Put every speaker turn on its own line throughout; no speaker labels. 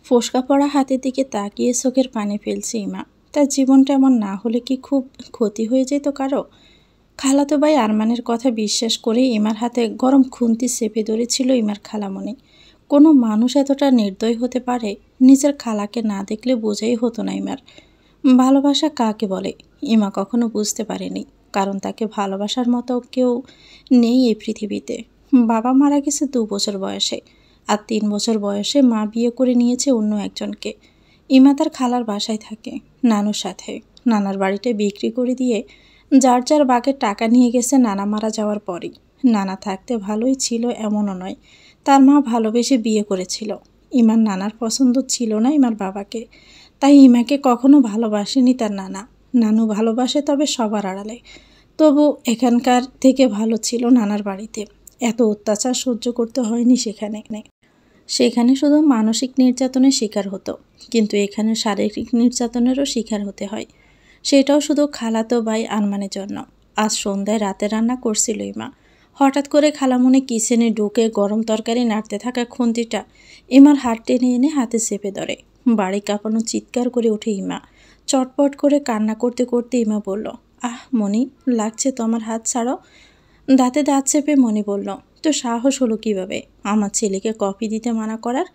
ফোসকা পড়া হাতের দিকে তাকিয়ে চোখের পানি ফেলছে ইমা। তার জীবনটা এমন না হলে কি খুব ক্ষতি হয়ে যেত কারো? খালাতো ভাই আরমানের কথা বিশ্বাস করে ইমার হাতে গরম খুন্তি চেপে ধরেছিল ইমার খালামণি। কোনো মানুষ এতটা নির্দয় হতে পারে? নিজের খালাকে না দেখলে বোঝাই হতো না ইমার। ভালোবাসা কাকে বলে ইমা কখনো বুঝতে পারেনি, কারণ তাকে ভালোবাসার মতো কেউ নেই এই পৃথিবীতে। বাবা মারা গেছে 2 বছর বয়সে, আর 3 বছর বয়সে মা বিয়ে করে নিয়েছে অন্য একজনকে। ইমা তার খালার বাসায় থাকে, নানুর সাথে। নানার বাড়িটা বিক্রি করে দিয়ে যার যার বাঘের টাকা নিয়ে গেছে নানা মারা যাওয়ার পরই। নানা থাকতে ভালোই ছিল এমনও নয়, তার মা ভালোবেসে বিয়ে করেছিল। ইমার নানার পছন্দ ছিল না ইমার বাবাকে, তাই ইমাকে কখনো ভালোবাসেনি তার নানা। নানু ভালোবাসে, তবে সবার আড়ালে। তবু এখানকার থেকে ভালো ছিল নানার বাড়িতে। এত অত্যাচার সহ্য করতে হয়নি সেখানে। সেখানে শুধু মানসিক নির্যাতনের শিকার হতো, কিন্তু এখানে শারীরিক নির্যাতনেরও শিকার হতে হয়। সেটাও শুধু খালাতো ভাই আরমানের জন্য। আজ সন্ধ্যায় রাতে রান্না করছিল ইমা। হঠাৎ করে খালামণি কিচেনে ঢুকে গরম তরকারি নাড়তে থাকা খুন্তিটা ইমার হাত টেনে এনে হাতে চেপে ধরে। বাড়ি কাঁপানো চিৎকার করে ওঠে ইমা। চটপট করে কান্না করতে করতে ইমা বলল, আহ মনি, লাগছে তো আমার, হাত ছাড়ো। দাঁতে দাঁত চেপে মনি বলল, তো সাহস হলো কিভাবে আমার ছেলেকে কফি দিতে মানা করার?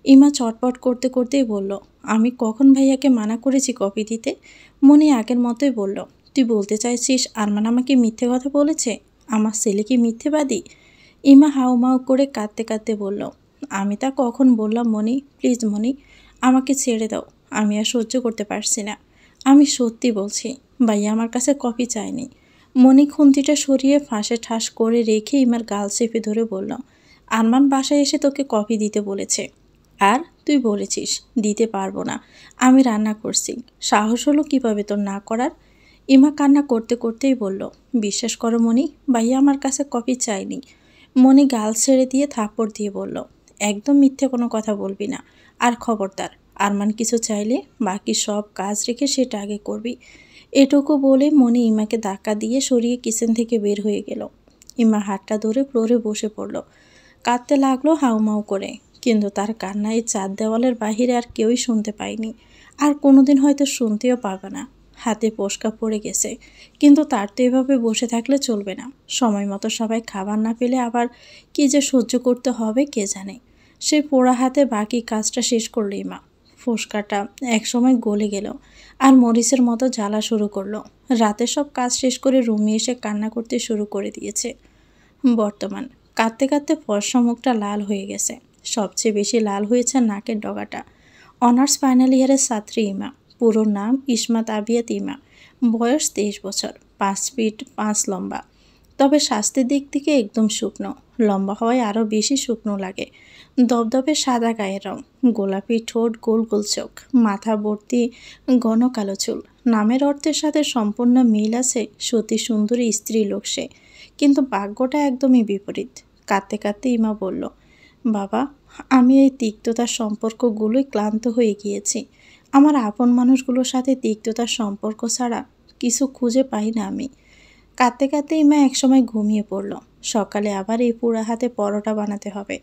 ইমা চটপট করতে করতেই বলল, আমি কখন ভাইয়াকে মানা করেছি কফি দিতে? মনি আগের মতোই বলল, তুই বলতে চাইছিস আরমান আমাকে মিথ্যে কথা বলেছে? আমার ছেলে কি মিথ্যেবাদী? ইমা হাউমাউ করে কাঁদতে কাঁদতে বলল, আমি তা কখন বললাম মনি? প্লিজ মনি, আমাকে ছেড়ে দাও, আমি আর সহ্য করতে পারছি না। আমি সত্যি বলছি, ভাইয়া আমার কাছে কফি চায়নি। মনি খুন্তিটা সরিয়ে ফাঁসে ঠাস করে রেখে ইমার গাল চেপে ধরে বলল, আরমান বাসায় এসে তোকে কফি দিতে বলেছে, আর তুই বলেছিস দিতে পারবো না, আমি রান্না করছি। সাহস হলো কিভাবে তোর না করার? ইমা কান্না করতে করতেই বলল, বিশ্বাস করো মনি, ভাইয়া আমার কাছে কফি চাইনি। মনি গাল ছেড়ে দিয়ে থাপ্পড় দিয়ে বলল, একদম মিথ্যে কোনো কথা বলবি না, আর খবরদার আরমান কিছু চাইলে বাকি সব কাজ রেখে সেটা আগে করবি। এটুকু বলে মনি ইমাকে ধাক্কা দিয়ে সরিয়ে কিচেন থেকে বের হয়ে গেল। ইমা হাতটা ধরে ফ্লোরে বসে পড়ল। কাঁদতে লাগলো হাউমাউ করে, কিন্তু তার কান্নায় চার দেওয়ালের বাহিরে আর কেউই শুনতে পায়নি, আর কোনোদিন হয়তো শুনতেও পাবে না। হাতে ফোসকা পড়ে গেছে, কিন্তু তার তো এভাবে বসে থাকলে চলবে না। সময় মতো সবাই খাবার না পেলে আবার কি যে সহ্য করতে হবে কে জানে। সেই পোড়া হাতে বাকি কাজটা শেষ করলো ইমা। ফোসকাটা একসময় গলে গেল, আর মরিচের মতো জ্বালা শুরু করলো। রাতে সব কাজ শেষ করে রুমে এসে কান্না করতে শুরু করে দিয়েছে। বর্তমান কাঁদতে কাঁদতে ফর্সা মুখটা লাল হয়ে গেছে। সবচেয়ে বেশি লাল হয়েছে নাকের ডগাটা। অনার্স ফাইনাল ইয়ারের ছাত্রী ইমা। পুরো নাম ইসমাত আবিয়াত ইমা। বয়স 23 বছর, 5 ফিট 5 লম্বা। তবে স্বাস্থ্যের দিক থেকে একদম শুকনো। লম্বা হওয়ায় আরও বেশি শুকনো লাগে। দবদবে সাদা গায়ের রং, গোলাপি ঠোঁট, গোল গোল চোখ, মাথা ভর্তি ঘন কালো চুল। নামের অর্থের সাথে সম্পূর্ণ মিল আছে, সতী সুন্দরী স্ত্রী লোক সে। কিন্তু ভাগ্যটা একদমই বিপরীত। কাঁদতে কাঁদতে ইমা বলল, বাবা, আমি এই তিক্ততার সম্পর্কগুলোই ক্লান্ত হয়ে গিয়েছি। আমার আপন মানুষগুলোর সাথে তিক্ততার সম্পর্ক ছাড়া কিছু খুঁজে পাই না আমি। কাঁদতে কাঁদতে ইমা একসময় ঘুমিয়ে পড়ল। সকালে আবার এই পুরা হাতে পরোটা বানাতে হবে।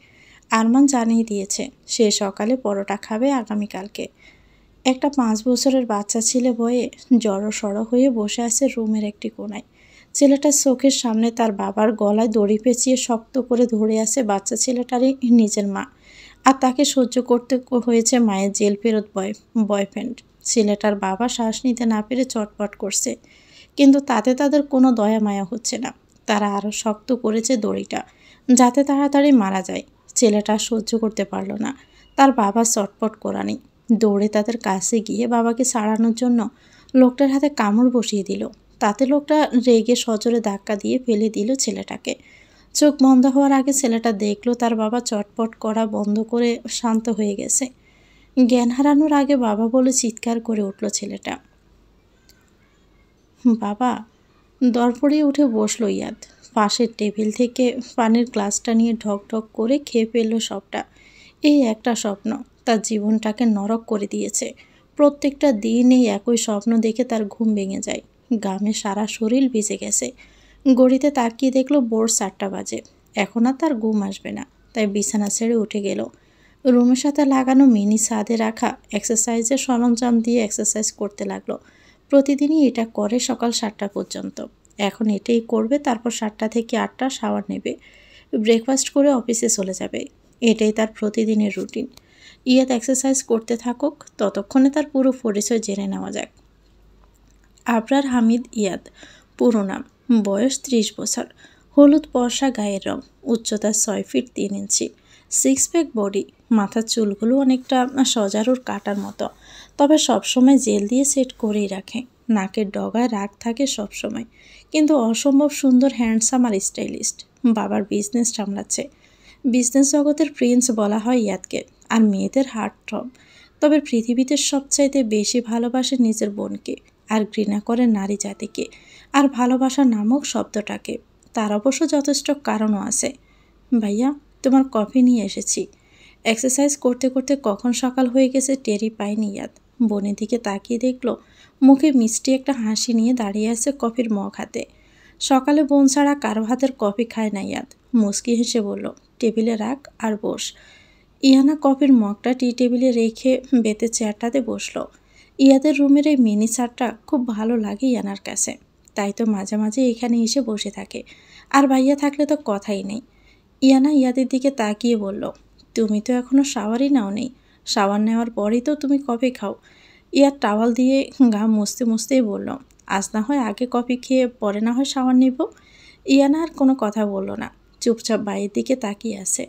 আরমান জানিয়ে দিয়েছে সে সকালে পরোটা খাবে আগামীকালকে। একটা 5 বছরের বাচ্চা ছেলে বয়ে জড়সড় হয়ে বসে আছে রুমের একটি কোণায়। ছেলেটার চোখের সামনে তার বাবার গলায় দড়ি পেঁচিয়ে শক্ত করে ধরে আছে বাচ্চা ছেলেটারই নিজের মা, আর তাকে সহ্য করতে হয়েছে মায়ের জেল ফেরত বয়ফ্রেন্ড। ছেলেটার বাবা শ্বাস নিতে না পেরে চটপট করছে, কিন্তু তাতে তাদের কোনো দয়া মায়া হচ্ছে না। তারা আরও শক্ত করেছে দড়িটা, যাতে তাড়াতাড়ি মারা যায়। ছেলেটা সহ্য করতে পারল না, তার বাবা চটপট করানি। দৌড়ে তাদের কাছে গিয়ে বাবাকে ছাড়ানোর জন্য লোকটার হাতে কামড় বসিয়ে দিল। তাতে লোকটা রেগে সজোরে ধাক্কা দিয়ে ফেলে দিল ছেলেটাকে। চোখ বন্ধ হওয়ার আগে ছেলেটা দেখলো তার বাবা চটপট করা বন্ধ করে শান্ত হয়ে গেছে। জ্ঞান হারানোর আগে বাবা বলে চিৎকার করে উঠল ছেলেটা, বাবা। দরপড়িয়ে উঠে বসলো ইয়াদ। পাশের টেবিল থেকে পানির গ্লাসটা নিয়ে ঢক ঢক করে খেয়ে ফেললো সবটা। এই একটা স্বপ্ন তার জীবনটাকে নরক করে দিয়েছে। প্রত্যেকটা দিন এই একই স্বপ্ন দেখে তার ঘুম ভেঙে যায়। ঘামে সারা শরীর ভিজে গেছে। ঘড়িতে তাকিয়ে দেখলো ভোর 4টা বাজে। এখন আর তার ঘুম আসবে না, তাই বিছানা ছেড়ে উঠে গেল। রুমের সাথে লাগানো মিনি ছাদে রাখা এক্সারসাইজের সরঞ্জাম দিয়ে এক্সারসাইজ করতে লাগলো। প্রতিদিনই এটা করে সকাল 7টা পর্যন্ত। এখন এটাই করবে, তারপর 7টা থেকে 8টা শাওয়ার নেবে, ব্রেকফাস্ট করে অফিসে চলে যাবে। এটাই তার প্রতিদিনের রুটিন। ইয়াদ এক্সারসাইজ করতে থাকুক, ততক্ষণে তার পুরো পরিচয় জেনে নেওয়া যাক। আবরার হামিদ ইয়াদ, পুরো নাম, বয়স 30 বছর, হলুদ পরশা গায়ের রং, উচ্চতা 6 ফিট 3 ইঞ্চি, সিক্স প্যাক বডি, মাথার চুলগুলো অনেকটা সজারুর কাটার মতো, তবে সবসময় জেল দিয়ে সেট করেই রাখে। নাকের ডগায় রাগ থাকে সবসময়, কিন্তু অসম্ভব সুন্দর, হ্যান্ডসাম আর স্টাইলিস্ট। বাবার বিজনেস সামলাচ্ছে। বিজনেস জগতের প্রিন্স বলা হয় ইয়াদকে, আর মেয়েদের হার্টথ্রব। তবে পৃথিবীতে সবচাইতে বেশি ভালোবাসে নিজের বোনকে, আর ঘৃণা করে নারী জাতিকে আর ভালোবাসা নামক শব্দটাকে। তার অবশ্য যথেষ্ট কারণও আছে। ভাইয়া, তোমার কফি নিয়ে এসেছি। এক্সারসাইজ করতে করতে কখন সকাল হয়ে গেছে টেরই পায়নি ইয়াদ। বোনের দিকে তাকিয়ে দেখলো মুখে মিষ্টি একটা হাসি নিয়ে দাঁড়িয়ে আছে কফির মগ হাতে। সকালে বোন ছাড়া কারো হাতের কফি খায় না ইয়াদ। মুচকি হেসে বলল, টেবিলে রাখ আর বস। ইয়ানা কফির মগটা টি টেবিলে রেখে বেতে চেয়ারটাতে বসলো। ইয়াদের রুমের এই মিনি চারটা খুব ভালো লাগে ইয়ানার কাছে, তাই তো মাঝে মাঝে এখানে এসে বসে থাকে। আর ভাইয়া থাকলে তো কথাই নেই। ইয়ানা ইয়াদের দিকে তাকিয়ে বলল, তুমি তো এখনো শাওয়ারই নাও নেই। শাওয়ার নেওয়ার পরেই তো তুমি কফি খাও। ইয়ার টাওয়াল দিয়ে গা মুছতে মুছতেই বলল, আজ না হয় আগে কফি খেয়ে পরে না হয় শাওয়ার নেব। ইয়ানা আর কোনো কথা বলল না, চুপচাপ বাইরের দিকে তাকিয়ে আছে।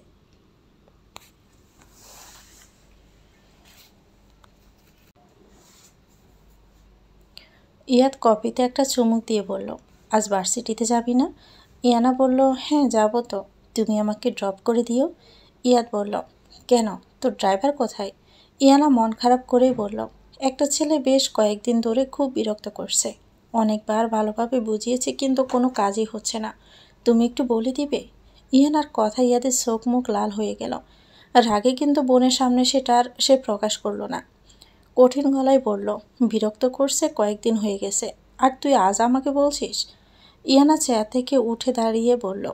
ইয়াদ কফিতে একটা চুমুক দিয়ে বলল, আজ ভার্সিটিতে যাবি না? ইয়ানা বলল, হ্যাঁ যাব তো, তুমি আমাকে ড্রপ করে দিও। ইয়াদ বলল, কেন, তোর ড্রাইভার কোথায়? ইয়ানা মন খারাপ করেই বলল, একটা ছেলে বেশ কয়েকদিন ধরে খুব বিরক্ত করছে। অনেকবার ভালোভাবে বুঝিয়েছি, কিন্তু কোনো কাজই হচ্ছে না। তুমি একটু বলে দিবে? ইয়ানার কথা ইয়াদের চোখ মুখ লাল হয়ে গেল। রাগে কিন্তু বোনের সামনে সে প্রকাশ করলো না। কঠিন গলায় বলল, বিরক্ত করছে কয়েকদিন হয়ে গেছে, আর তুই আজ আমাকে বলছিস? ইয়ানা চেয়ার থেকে উঠে দাঁড়িয়ে বলল,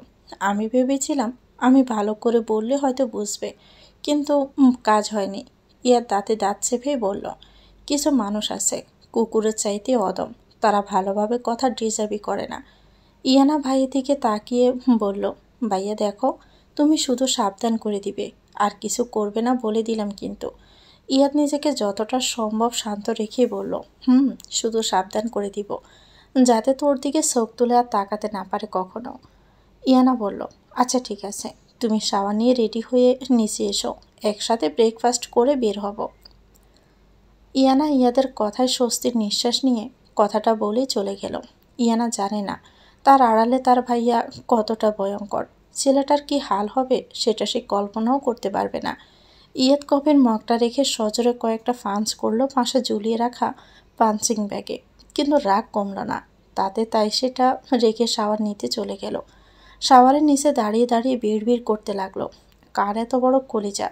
আমি ভেবেছিলাম আমি ভালো করে বললে হয়তো বুঝবে, কিন্তু কাজ হয়নি। ইয়ার দাঁতে দাঁত চেপে বলল, কিছু মানুষ আছে কুকুরের চাইতে অদম, তারা ভালোভাবে কথা ডিজার্ভই করে না। ইয়ানা ভাইয়ের দিকে তাকিয়ে বলল, ভাইয়া দেখো, তুমি শুধু সাবধান করে দিবে, আর কিছু করবে না বলে দিলাম কিন্তু। ইয়াদ নিজেকে যতটা সম্ভব শান্ত রেখে বলল, শুধু সাবধান করে দিব, যাতে তোর দিকে চোখ তুলে আর তাকাতে না পারে কখনো। ইয়ানা বলল, আচ্ছা ঠিক আছে, তুমি শাওয়ার নিয়ে রেডি হয়ে নিচে এসো, একসাথে ব্রেকফাস্ট করে বের হব। ইয়ানা ইয়াদের কথায় স্বস্তির নিঃশ্বাস নিয়ে কথাটা বলে চলে গেল। ইয়ানা জানে না তার আড়ালে তার ভাইয়া কতটা ভয়ঙ্কর। ছেলেটার কি হাল হবে সেটা সে কল্পনাও করতে পারবে না। ইয়াদ কফির মগটা রেখে সজোরে কয়েকটা পাঞ্চ করলো পাশে ঝুলিয়ে রাখা পাঞ্চিং ব্যাগে, কিন্তু রাগ কমল না তাই সেটা রেখে শাওয়ার নিতে চলে গেল। শাওয়ারের নিচে দাঁড়িয়ে দাঁড়িয়ে বিড়বিড় করতে লাগলো, কার এত বড় কলিজা!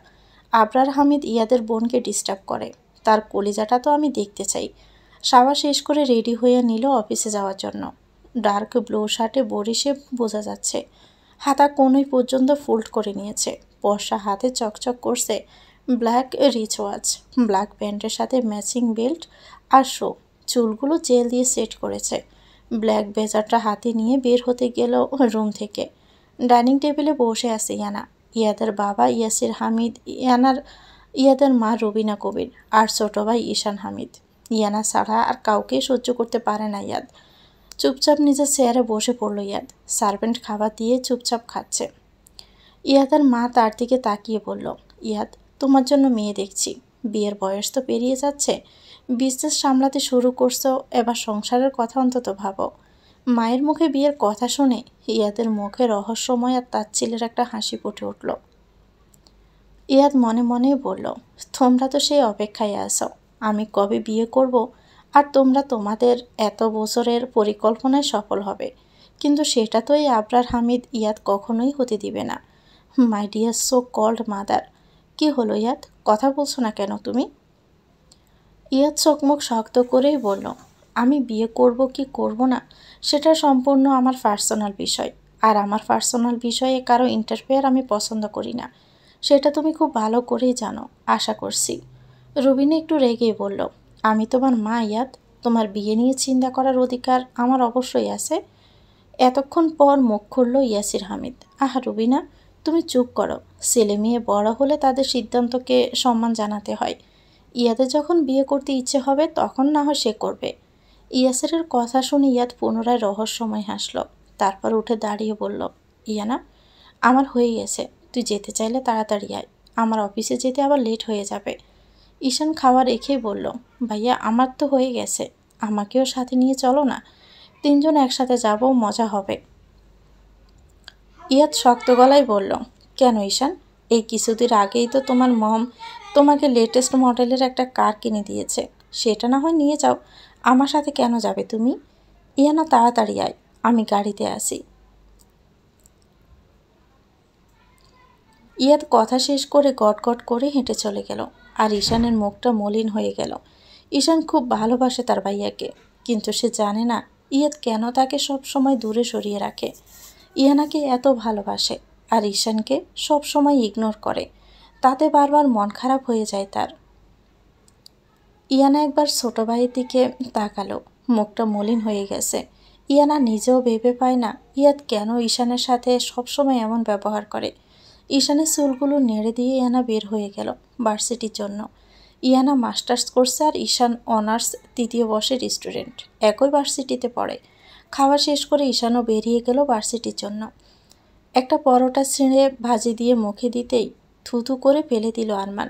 আবরার হামিদ ইয়াদের বোনকে ডিস্টার্ব করে, তার কলিজাটা তো আমি দেখতে চাই। শাওয়ার শেষ করে রেডি হয়ে নিল অফিসে যাওয়ার জন্য। ডার্ক ব্লু শার্টে বরিশে বোঝা যাচ্ছে, হাতা কোনোই পর্যন্ত ফোল্ড করে নিয়েছে, বর্ষা হাতে চকচক করছে ব্ল্যাক রিচ ওয়াচ, ব্ল্যাক প্যান্টের সাথে ম্যাচিং বেল্ট আর শো, চুলগুলো জেল দিয়ে সেট করেছে। ব্ল্যাক বেজারটা হাতে নিয়ে বের হতে গেল রুম থেকে। ডাইনিং টেবিলে বসে আছে ইয়ানা, ইয়াদের বাবা ইয়াসির হামিদ, ইয়াদের মা রবিনা কবির, আর ছোট ভাই ঈশান হামিদ। ইয়ানা ছাড়া আর কাউকে সহ্য করতে পারে না ইয়াদ। চুপচাপ নিজের চেয়ারে বসে পড়ল ইয়াদ। সার্ভেন্ট খাবার দিয়ে চুপচাপ খাচ্ছে। ইয়াদের মা তার দিকে তাকিয়ে বলল, ইয়াদ, তোমার জন্য মেয়ে দেখছি। বিয়ের বয়স তো পেরিয়ে যাচ্ছে, বিজনেস সামলাতে শুরু করছো, এবার সংসারের কথা অন্তত ভাবো। মায়ের মুখে বিয়ের কথা শুনে ইয়াদের মুখে রহস্যময় আর তাচ্ছিলের একটা হাসি ফুটে উঠল। ইয়াদ মনে মনে বলল, তোমরা তো সেই অপেক্ষায় আছো আমি কবে বিয়ে করব, আর তোমরা তোমাদের এত বছরের পরিকল্পনায় সফল হবে, কিন্তু সেটা তো এই আবরার হামিদ ইয়াদ কখনোই হতে দিবে না। My dear so called mother. কি হলো ইয়াদ, কথা বলছো না কেন তুমি? ইয়াদ চোখমুখ শক্ত করেই বলল, আমি বিয়ে করব কি করব না সেটা সম্পূর্ণ আমার পার্সোনাল বিষয়, আর আমার পার্সোনাল বিষয়ে কারো ইন্টারফেয়ার আমি পছন্দ করি না। সেটা তুমি খুব ভালো করেই জানো, আশা করছি। রুবিনা একটু রেগেই বলল, আমি তোমার মা ইয়াদ, তোমার বিয়ে নিয়ে চিন্তা করার অধিকার আমার অবশ্যই আছে। এতক্ষণ পর মুখ খুলল ইয়াসির হামিদ। আহা রুবিনা, তুমি চুপ করো। ছেলে মেয়ে বড় হলে তাদের সিদ্ধান্তকে সম্মান জানাতে হয়। ইয়াদের যখন বিয়ে করতে ইচ্ছে হবে তখন না হয় সে করবে। ইয়াসিরের কথা শুনে ইয়াদ পুনরায় রহস্যময় হাসল। তারপর উঠে দাঁড়িয়ে বলল, ইয়ানা, আমার হয়ে গেছে, তুই যেতে চাইলে তাড়াতাড়ি আয়, আমার অফিসে যেতে আবার লেট হয়ে যাবে। ঈশান খাওয়া রেখেই বলল, ভাইয়া আমার তো হয়ে গেছে, আমাকেও সাথে নিয়ে চলো না, তিনজন একসাথে যাব, মজা হবে। ইয়াদ শক্ত গলায় বলল, কেন ঈশান, এই কিছুদিন আগেই তো তোমার মম তোমাকে লেটেস্ট মডেলের একটা কার কিনে দিয়েছে, সেটা না হয় নিয়ে যাও, আমার সাথে কেন যাবে তুমি? ইয়ানা তাড়াতাড়ি আয়, আমি গাড়িতে আসি। ইয়াদ কথা শেষ করে গটগট করে হেঁটে চলে গেল, আর ঈশানের মুখটা মলিন হয়ে গেল। ঈশান খুব ভালোবাসে তার ভাইয়াকে, কিন্তু সে জানে না ইয়াদ কেন তাকে সব সময় দূরে সরিয়ে রাখে। ইয়ানাকে এত ভালোবাসে আর ঈশানকে সব সময় ইগনোর করে, তাতে বারবার মন খারাপ হয়ে যায় তার। ইয়ানা একবার ছোট ভাইয়ের দিকে তাকালো, মুখটা মলিন হয়ে গেছে। ইয়ানা নিজেও ভেবে পায় না ইয়াদ কেন ঈশানের সাথে সবসময় এমন ব্যবহার করে। ঈশানের চুলগুলো নেড়ে দিয়ে ইয়ানা বের হয়ে গেল ভার্সিটির জন্য। ইয়ানা মাস্টার্স করছে আর ঈশান অনার্স তৃতীয় বর্ষের স্টুডেন্ট, একই ভার্সিটিতে পড়ে। খাওয়া শেষ করে ঈশানও বেরিয়ে গেল ভার্সিটির জন্য। একটা পরোটা ছিঁড়ে ভাজি দিয়ে মুখে দিতেই থুথু করে ফেলে দিল আরমান।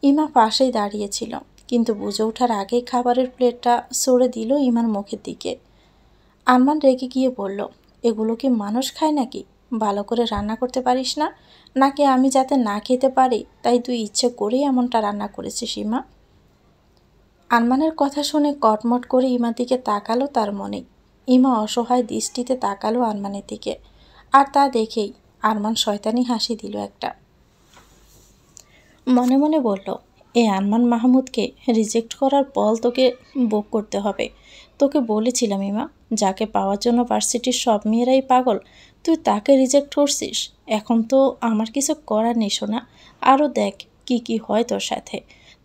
ইমা পাশেই দাঁড়িয়েছিল, কিন্তু বুঝে ওঠার আগেই খাবারের প্লেটটা সরে দিল ইমার মুখের দিকে। আরমান রেগে গিয়ে বলল, এগুলো কি মানুষ খায় নাকি? ভালো করে রান্না করতে পারিস না, নাকি আমি যাতে না খেতে পারি তাই তুই ইচ্ছে করেই এমনটা রান্না করেছিস ইমা? আরমানের কথা শুনে কটমট করে ইমার দিকে তাকালো তার মনে। ইমা অসহায় দৃষ্টিতে তাকালো আরমানের দিকে, আর তা দেখেই আরমান শয়তানি হাসি দিল একটা। মনে মনে বলল, এই আরমান মাহমুদকে রিজেক্ট করার পল তোকে ভোগ করতে হবে। তোকে বলেছিলাম ইমা, যাকে পাওয়ার জন্য ভার্সিটির সব মেয়েরাই পাগল, তুই তাকে রিজেক্ট করছিস। এখন তো আমার কিছু করার নেই শোনা, আরও দেখ কি কি হয় তোর সাথে।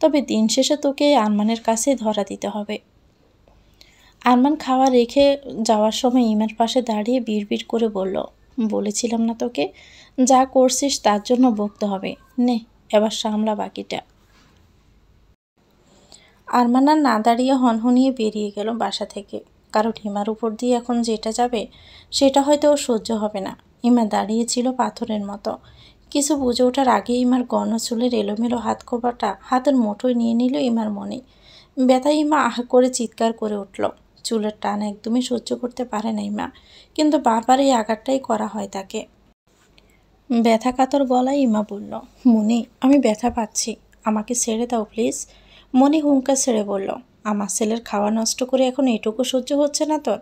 তবে দিন শেষে তোকে আরমানের কাছে ধরা দিতে হবে। আরমান খাওয়া রেখে যাওয়ার সময় ইমার পাশে দাঁড়িয়ে বিড়বিড় করে বলল, বলেছিলাম না তোকে, যা করছিস তার জন্য বকতে হবে, নে এবার সামলা বাকিটা। আরমান আর না দাঁড়িয়ে হনহনিয়ে বেরিয়ে গেল বাসা থেকে, কারণ ইমার উপর দিয়ে এখন যেটা যাবে সেটা হয়তো ও সহ্য হবে না। ইমা দাঁড়িয়েছিল পাথরের মতো। কিছু বুঝে ওঠার আগে ইমার গণ চুলের এলোমেলো হাত খোপাটা হাতের মুঠোয় নিয়ে নিল ইমার মনে। ব্যথায় ইমা আহ করে চিৎকার করে উঠল। চুলের টান একদমই সহ্য করতে পারে না ইমা, কিন্তু বারবার এই আঘাতটাই করা হয় তাকে। ব্যথা কাতর গলায় ইমা বলল, মনি আমি ব্যথা পাচ্ছি, আমাকে ছেড়ে দাও প্লিজ। মনি হুঙ্কার ছেড়ে বলল, আমার ছেলের খাওয়া নষ্ট করে এখন এটুকু সহ্য হচ্ছে না তোর?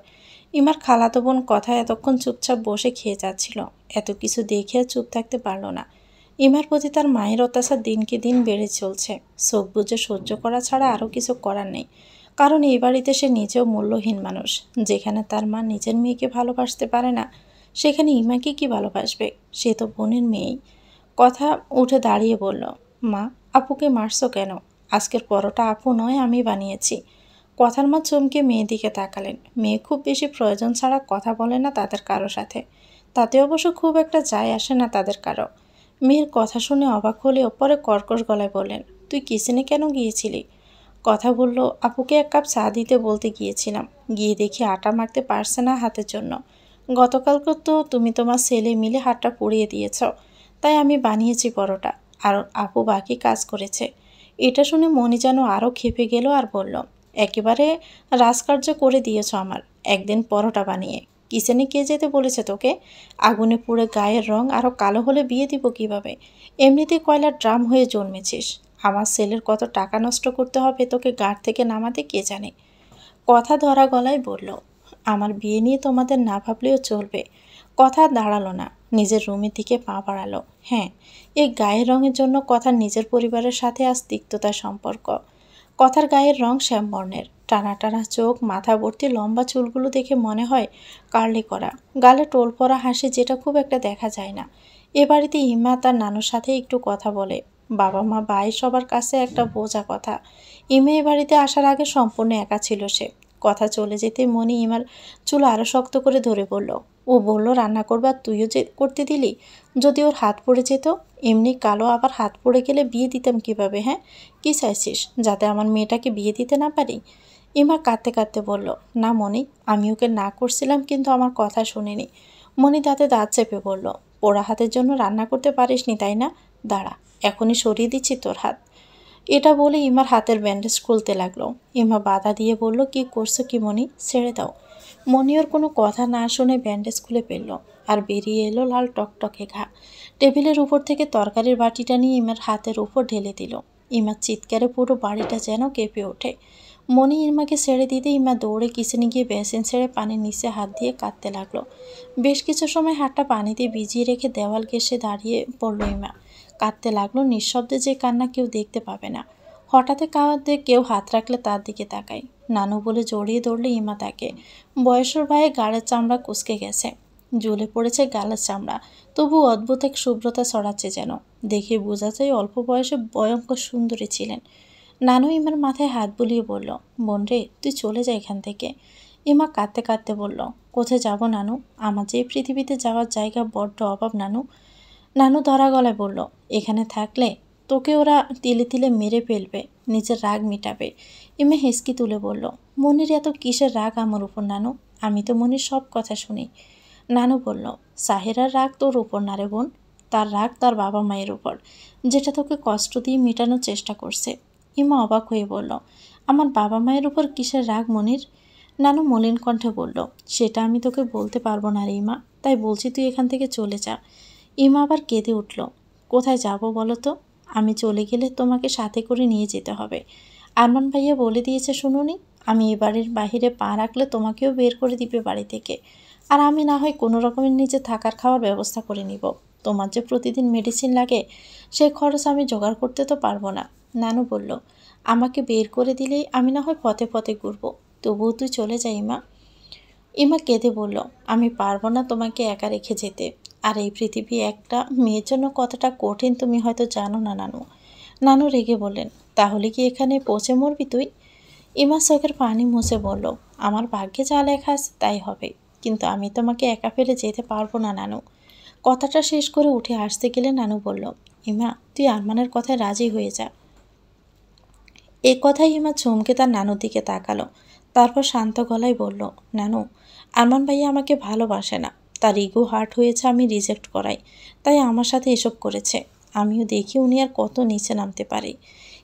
ইমার খালাতো বোন কথা এতক্ষণ চুপচাপ বসে খেয়ে যাচ্ছিল, এত কিছু দেখে চুপ থাকতে পারল না। ইমার প্রতি তার মায়ের অত্যাচার দিনকে দিন বেড়ে চলছে, চোখ বুজে সহ্য করা ছাড়া আরও কিছু করার নেই। কারণ এই বাড়িতে সে নিজেও মূল্যহীন মানুষ। যেখানে তার মা নিজের মেয়েকে ভালোবাসতে পারে না, সেখানে ইমাকে কি ভালোবাসবে? সে তো বোনের মেয়েই। কথা উঠে দাঁড়িয়ে বলল, মা আপুকে মারছো কেন? আজকের পরোটা আপু নয় আমি বানিয়েছি। কথার মা চমকে মেয়ের দিকে তাকালেন। মেয়ে খুব বেশি প্রয়োজন ছাড়া কথা বলে না তাদের কারো সাথে, তাতে অবশ্য খুব একটা যায় আসে না তাদের কারো। মেয়ের কথা শুনে অবাক হলেও পরে কর্কশ গলায় বললেন, তুই কিচেনে কেন গিয়েছিলি? কথা বলল, আপুকে এক কাপ চা দিতে বলতে গিয়েছিলাম, গিয়ে দেখি আটা মাখতে পারছে না হাতের জন্য। গতকালকে তো তুমি তোমার ছেলে মিলে হাতটা পুড়িয়ে দিয়েছ, তাই আমি বানিয়েছি পরোটা, আর আপু বাকি কাজ করেছে। এটা শুনে মনি যেন আরও ক্ষেপে গেল আর বলল, একেবারে রাজকার্য করে দিয়েছ আমার, একদিন পরোটা বানিয়ে। কিচেনে কে যেতে বলেছে তোকে? আগুনে পুড়ে গায়ের রং আরও কালো হলে বিয়ে দিব কিভাবে? এমনিতে কয়লার ড্রাম হয়ে জন্মেছিস। আমার ছেলের কত টাকা নষ্ট করতে হবে তোকে গাড় থেকে নামাতে কে জানে। কথা ধরা গলায় বলল, আমার বিয়ে নিয়ে তোমাদের না ভাবলেও চলবে। কথা দাঁড়ালো না, নিজের রুমের দিকে পা বাড়ালো। হ্যাঁ, এই গায়ের রঙের জন্য কথার নিজের পরিবারের সাথে আজ তিক্ততার সম্পর্ক। কথার গায়ের রং শ্যামবর্ণের, টানা টানা চোখ, মাথা ভর্তি লম্বা চুলগুলো দেখে মনে হয় কার্লি করা, গালে টোল পরা হাসি যেটা খুব একটা দেখা যায় না। এ বাড়িতে ইমা তার নানুর সাথে একটু কথা বলে। বাবা মা ভাই সবার কাছে একটা বোঝা কথা। ইমা এ বাড়িতে আসার আগে সম্পূর্ণ একা ছিল সে। কথা চলে যেতে মনি ইমার চুল আরো শক্ত করে ধরে বলল, ও বলল রান্না করবার, তুইও যে করতে দিলি। যদি ওর হাত পড়ে যেত, এমনি কালো আবার হাত পড়ে গেলে বিয়ে দিতাম কিভাবে? হ্যাঁ, কি চাইছিস, যাতে আমার মেয়েটাকে বিয়ে দিতে না পারি? ইমা কাঁদতে কাঁদতে বলল, না মনি, আমি ওকে না করছিলাম, কিন্তু আমার কথা শুনিনি। মনি দাঁতে দাঁত চেপে বলল, পোড়া হাতের জন্য রান্না করতে পারিসনি তাই না? দাঁড়া, এখনই সরিয়ে দিচ্ছি তোর হাত। এটা বলে ইমার হাতের ব্যান্ডেজ খুলতে লাগলো। ইমা বাধা দিয়ে বলল, কি করছো কি মনি, ছেড়ে দাও। মনি ওর কোনো কথা না শুনে ব্যান্ডেজ খুলে ফেলল, আর বেরিয়ে এলো লাল টকটকে ঘা। টেবিলের উপর থেকে তরকারির বাটিটা নিয়ে ইমার হাতের উপর ঢেলে দিল। ইমার চিৎকারে পুরো বাড়িটা যেন কেঁপে ওঠে। মনি ইমাকে ছেড়ে দিতে ইমা দৌড়ে কিচেনে গিয়ে বেসিন ছেড়ে পানির নিচে হাত দিয়ে কাঁদতে লাগলো। বেশ কিছু সময় হাতটা পানিতে ভিজিয়ে রেখে দেওয়াল ঘেঁষে দাঁড়িয়ে পড়ল ইমা। কাঁদতে লাগলো নিঃশব্দে, যে কান্না কেউ দেখতে পাবে না। হঠাৎ কাঁদতে কেউ হাত রাখলে তার দিকে তাকায়। নানু বলে জড়িয়ে ধরলে ইমা তাকে। বয়সের ভাইয়ে গালের চামড়া কুঁচকে গেছে, জ্বলে পড়েছে গালের চামড়া, তবু অদ্ভুত এক শুভ্রতা ছড়াচ্ছে যেন। দেখে বোঝা যায় অল্প বয়সে ভয়ঙ্কর সুন্দরী ছিলেন। নানু ইমার মাথায় হাত বুলিয়ে বলল, বোন রে, তুই চলে যা এখান থেকে। ইমা কাঁদতে কাঁদতে বলল, কোথায় যাব নানু? আমার যে পৃথিবীতে যাওয়ার জায়গা বড্ড অভাব নানু। নানু ধরা গলায় বলল, এখানে থাকলে তোকে ওরা তিলে তিলে মেরে ফেলবে, নিজের রাগ মিটাবে। ইমা হেসকি তুলে বলল, মনির এত কিসের রাগ আমার উপর নানু? আমি তো মনির সব কথা শুনি। নানু বলল, সাহেরার রাগ তোর উপর না রে বোন, তার রাগ তার বাবা মায়ের উপর, যেটা তোকে কষ্ট দিয়ে মেটানোর চেষ্টা করছে। ইমা অবাক হয়ে বলল, আমার বাবা মায়ের উপর কিসের রাগ মনির? নানু মলিন কণ্ঠে বলল, সেটা আমি তোকে বলতে পারবো না রে ইমা, তাই বলছি তুই এখান থেকে চলে যা। ইমা আবার কেঁদে উঠল, কোথায় যাব বলো তো? আমি চলে গেলে তোমাকে সাথে করে নিয়ে যেতে হবে। আরমান ভাইয়া বলে দিয়েছে শুনুনি, আমি এ বাড়ির বাহিরে পা রাখলে তোমাকেও বের করে দিবে বাড়ি থেকে। আর আমি না হয় কোনো রকমের নিজে থাকার খাওয়ার ব্যবস্থা করে নিব। তোমার যে প্রতিদিন মেডিসিন লাগে, সেই খরচ আমি জোগাড় করতে তো পারবো না। নানু বলল, আমাকে বের করে দিলেই আমি না হয় পথে পথে ঘুরবো, তবুও তুই চলে যাই মা। ইমা কেঁদে বলল, আমি পারবো না তোমাকে একা রেখে যেতে। আর এই পৃথিবী একটা মেয়ের জন্য কতটা কঠিন তুমি হয়তো জানো না নানু। নানু রেগে বললেন, তাহলে কি এখানে পৌঁছে মরবি তুই? ইমা চোখের পানি মুছে বলল, আমার ভাগ্যে যা লেখা আছে তাই হবে, কিন্তু আমি তোমাকে একা ফেলে যেতে পারবো না নানু। কথাটা শেষ করে উঠে আসতে গেলে নানু বলল, ইমা, তুই আরমানের কথায় রাজি হয়ে যা। এই কথাই ইমা চমকে তার নানুর দিকে তাকালো। তারপর শান্ত গলায় বলল, নানু, আরমান ভাইয়া আমাকে ভালোবাসে না, তার ইগো হার্ট হয়েছে আমি রিজেক্ট করাই, তাই আমার সাথে এসব করেছে। আমিও দেখি উনি আর কত নিচে নামতে পারে।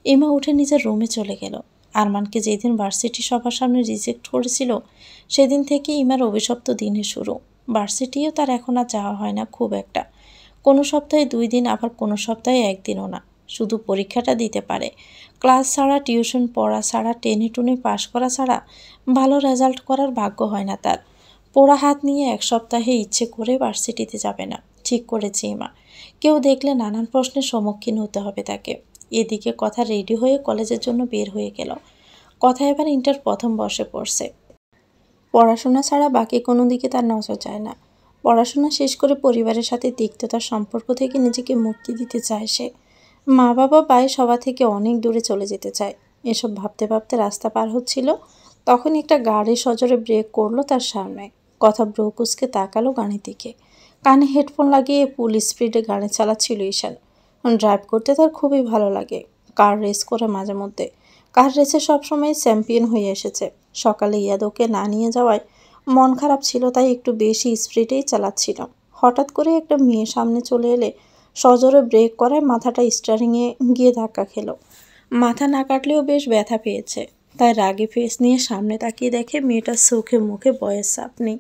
ইমা উঠে নিজের রুমে চলে গেল। আরমানকে যেদিন ভার্সিটি সবার সামনে রিজেক্ট করেছিল, সেদিন থেকে ইমার অভিশপ্ত দিনের শুরু। ভার্সিটিও তার এখন আর যাওয়া হয় না খুব একটা। কোনো সপ্তাহে 2 দিন, আবার কোনো সপ্তাহে 1 দিনও না। শুধু পরীক্ষাটা দিতে পারে। ক্লাস ছাড়া, টিউশন পড়া ছাড়া, টেনে টুনে পাশ করা ছাড়া ভালো রেজাল্ট করার ভাগ্য হয় না তার। পোড়া হাত নিয়ে 1 সপ্তাহে ইচ্ছে করে ভার্সিটিতে যাবে না, ঠিক করেছে ইমা। কেউ দেখলে নানান প্রশ্নের সম্মুখীন হতে হবে তাকে। এদিকে কথা রেডি হয়ে কলেজের জন্য বের হয়ে গেল। কথা এবার ইন্টার প্রথম বর্ষে পড়ছে। পড়াশোনা ছাড়া বাকি কোনো দিকে তার নজর যায় না। পড়াশোনা শেষ করে পরিবারের সাথে তিক্ততার সম্পর্ক থেকে নিজেকে মুক্তি দিতে চায় সে। মা বাবা ভাই সবার থেকে অনেক দূরে চলে যেতে চায়। এসব ভাবতে ভাবতে রাস্তা পার হচ্ছিল, তখন একটা গাড়ি সজোরে ব্রেক করলো তার সামনে। কথা ব্রো কুঁচকে তাকালো গাড়ির দিকে। কানে হেডফোন লাগিয়ে ফুল স্পিডে গাড়ি চালাচ্ছিল ঈশান। ড্রাইভ করতে তার খুবই ভালো লাগে। কার রেস করে মাঝে মধ্যে। কার রেসে সবসময় চ্যাম্পিয়ন হয়ে এসেছে। সকালে ইয়াদ ওকে না নিয়ে যাওয়ায় মন খারাপ ছিল, তাই একটু বেশি স্পিডেই চালাচ্ছিল। হঠাৎ করে একটা মেয়ে সামনে চলে এলে সজোরে ব্রেক করায় মাথাটা স্টিয়ারিংয়ে গিয়ে ধাক্কা খেলো। মাথা না কাটলেও বেশ ব্যথা পেয়েছে, তাই রাগী ফেস নিয়ে সামনে তাকিয়ে দেখে মেয়েটার চোখে মুখে ভয়ের ছাপ নেই,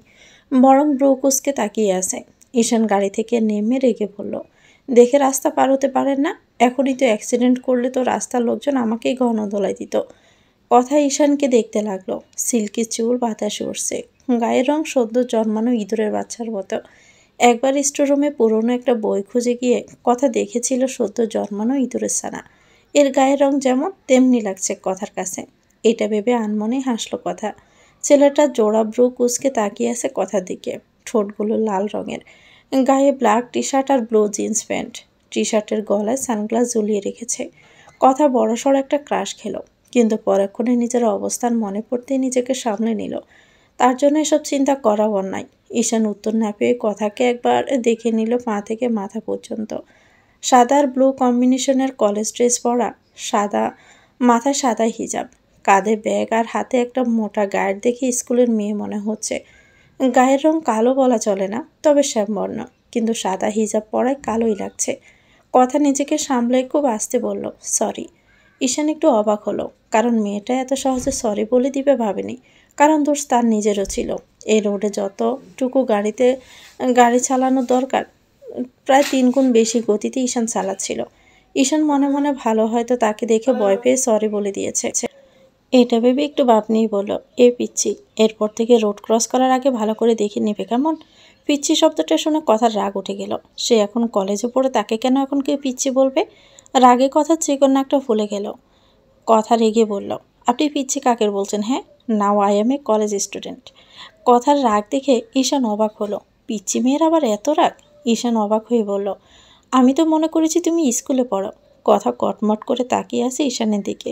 বরং ব্রু কুঁচকে তাকিয়ে আছে। ঈশান গাড়ি থেকে নেমে রেগে বলল, দেখে রাস্তা পার হতে পারেন না? এখনই তো অ্যাক্সিডেন্ট করলে তো রাস্তার লোকজন আমাকেই গণধোলাই দিত। কথা ঈশানকে দেখতে লাগলো। সিল্কি চুল বাতাসে উঠছে, গায়ের রং সদ্য জন্মানো ইঁদুরের বাচ্চার মতো। একবার স্টোররুমে পুরনো একটা বই খুঁজে গিয়ে কথা দেখেছিল সদ্য জন্মানো ইঁদুরের ছানা। এর গায়ের রং যেমন তেমনি লাগছে কথার কাছে। এটা ভেবে আনমনে হাসলো কথা। ছেলেটা জোড়া ব্রু কুঁচকে তাকিয়ে আছে কথার দিকে। ঠোঁটগুলো লাল রঙের। গায়ে ব্ল্যাক টি শার্ট আর ব্লু জিন্স প্যান্ট, টি শার্টের গলায় সানগ্লাস ঝুলিয়ে রেখেছে। কথা বড়সড় একটা ক্রাশ খেলো, কিন্তু পরক্ষণে নিজের অবস্থান মনে পড়তেই নিজেকে সামলে নিল। তার জন্য এসব চিন্তা করা অন্যায়। ঈশান উত্তর না পেয়ে কথাকে একবার দেখে নিল পা থেকে মাথা পর্যন্ত। সাদা আর ব্লু কম্বিনেশনের কলেজ ড্রেস পরা, সাদা মাথায় সাদা হিজাব, কাঁধে ব্যাগ আর হাতে একটা মোটা গায়ের দেখে স্কুলের মেয়ে মনে হচ্ছে। গায়ের রং কালো বলা চলে না, তবে শ্যামবর্ণ, কিন্তু সাদা হিজাব পরায় কালোই লাগছে। কথা নিজেকে সামলে খুব আস্তে বলল, সরি। ঈশান একটু অবাক হলো, কারণ মেয়েটা এত সহজে সরি বলে দিবে ভাবেনি। কারণ দোষ তার নিজেরও ছিল। এই রোডে যতটুকু গাড়ি চালানো দরকার, প্রায় 3 গুণ বেশি গতিতে ঈশান চালাচ্ছিল। ঈশান মনে মনে ভালো হয়তো তাকে দেখে ভয় পেয়ে সরি বলে দিয়েছে। এটা ভেবে একটু ভাব নিয়ে বলল, এ পিচ্ছি, এরপর থেকে রোড ক্রস করার আগে ভালো করে দেখে নেবে কেমন। পিচ্ছি শব্দটা শুনে কথার রাগ উঠে গেল। সে এখন কলেজে পড়ে, তাকে কেন এখন কেউ পিচ্ছি বলবে? রাগে কথার চিকন নাকটা ফুলে গেল। কথা রেগে বলল, আপনি পিচ্ছি কাকের বলছেন? হ্যাঁ, now I M A college student. কথার রাগ দেখে ঈশান অবাক হলো। পিচ্ছি মেয়ের আবার এত রাগ? ঈশান অবাক হয়ে বলল, আমি তো মনে করেছি তুমি স্কুলে পড়ো। কথা কটমট করে তাকিয়ে আছে ঈশানের দিকে।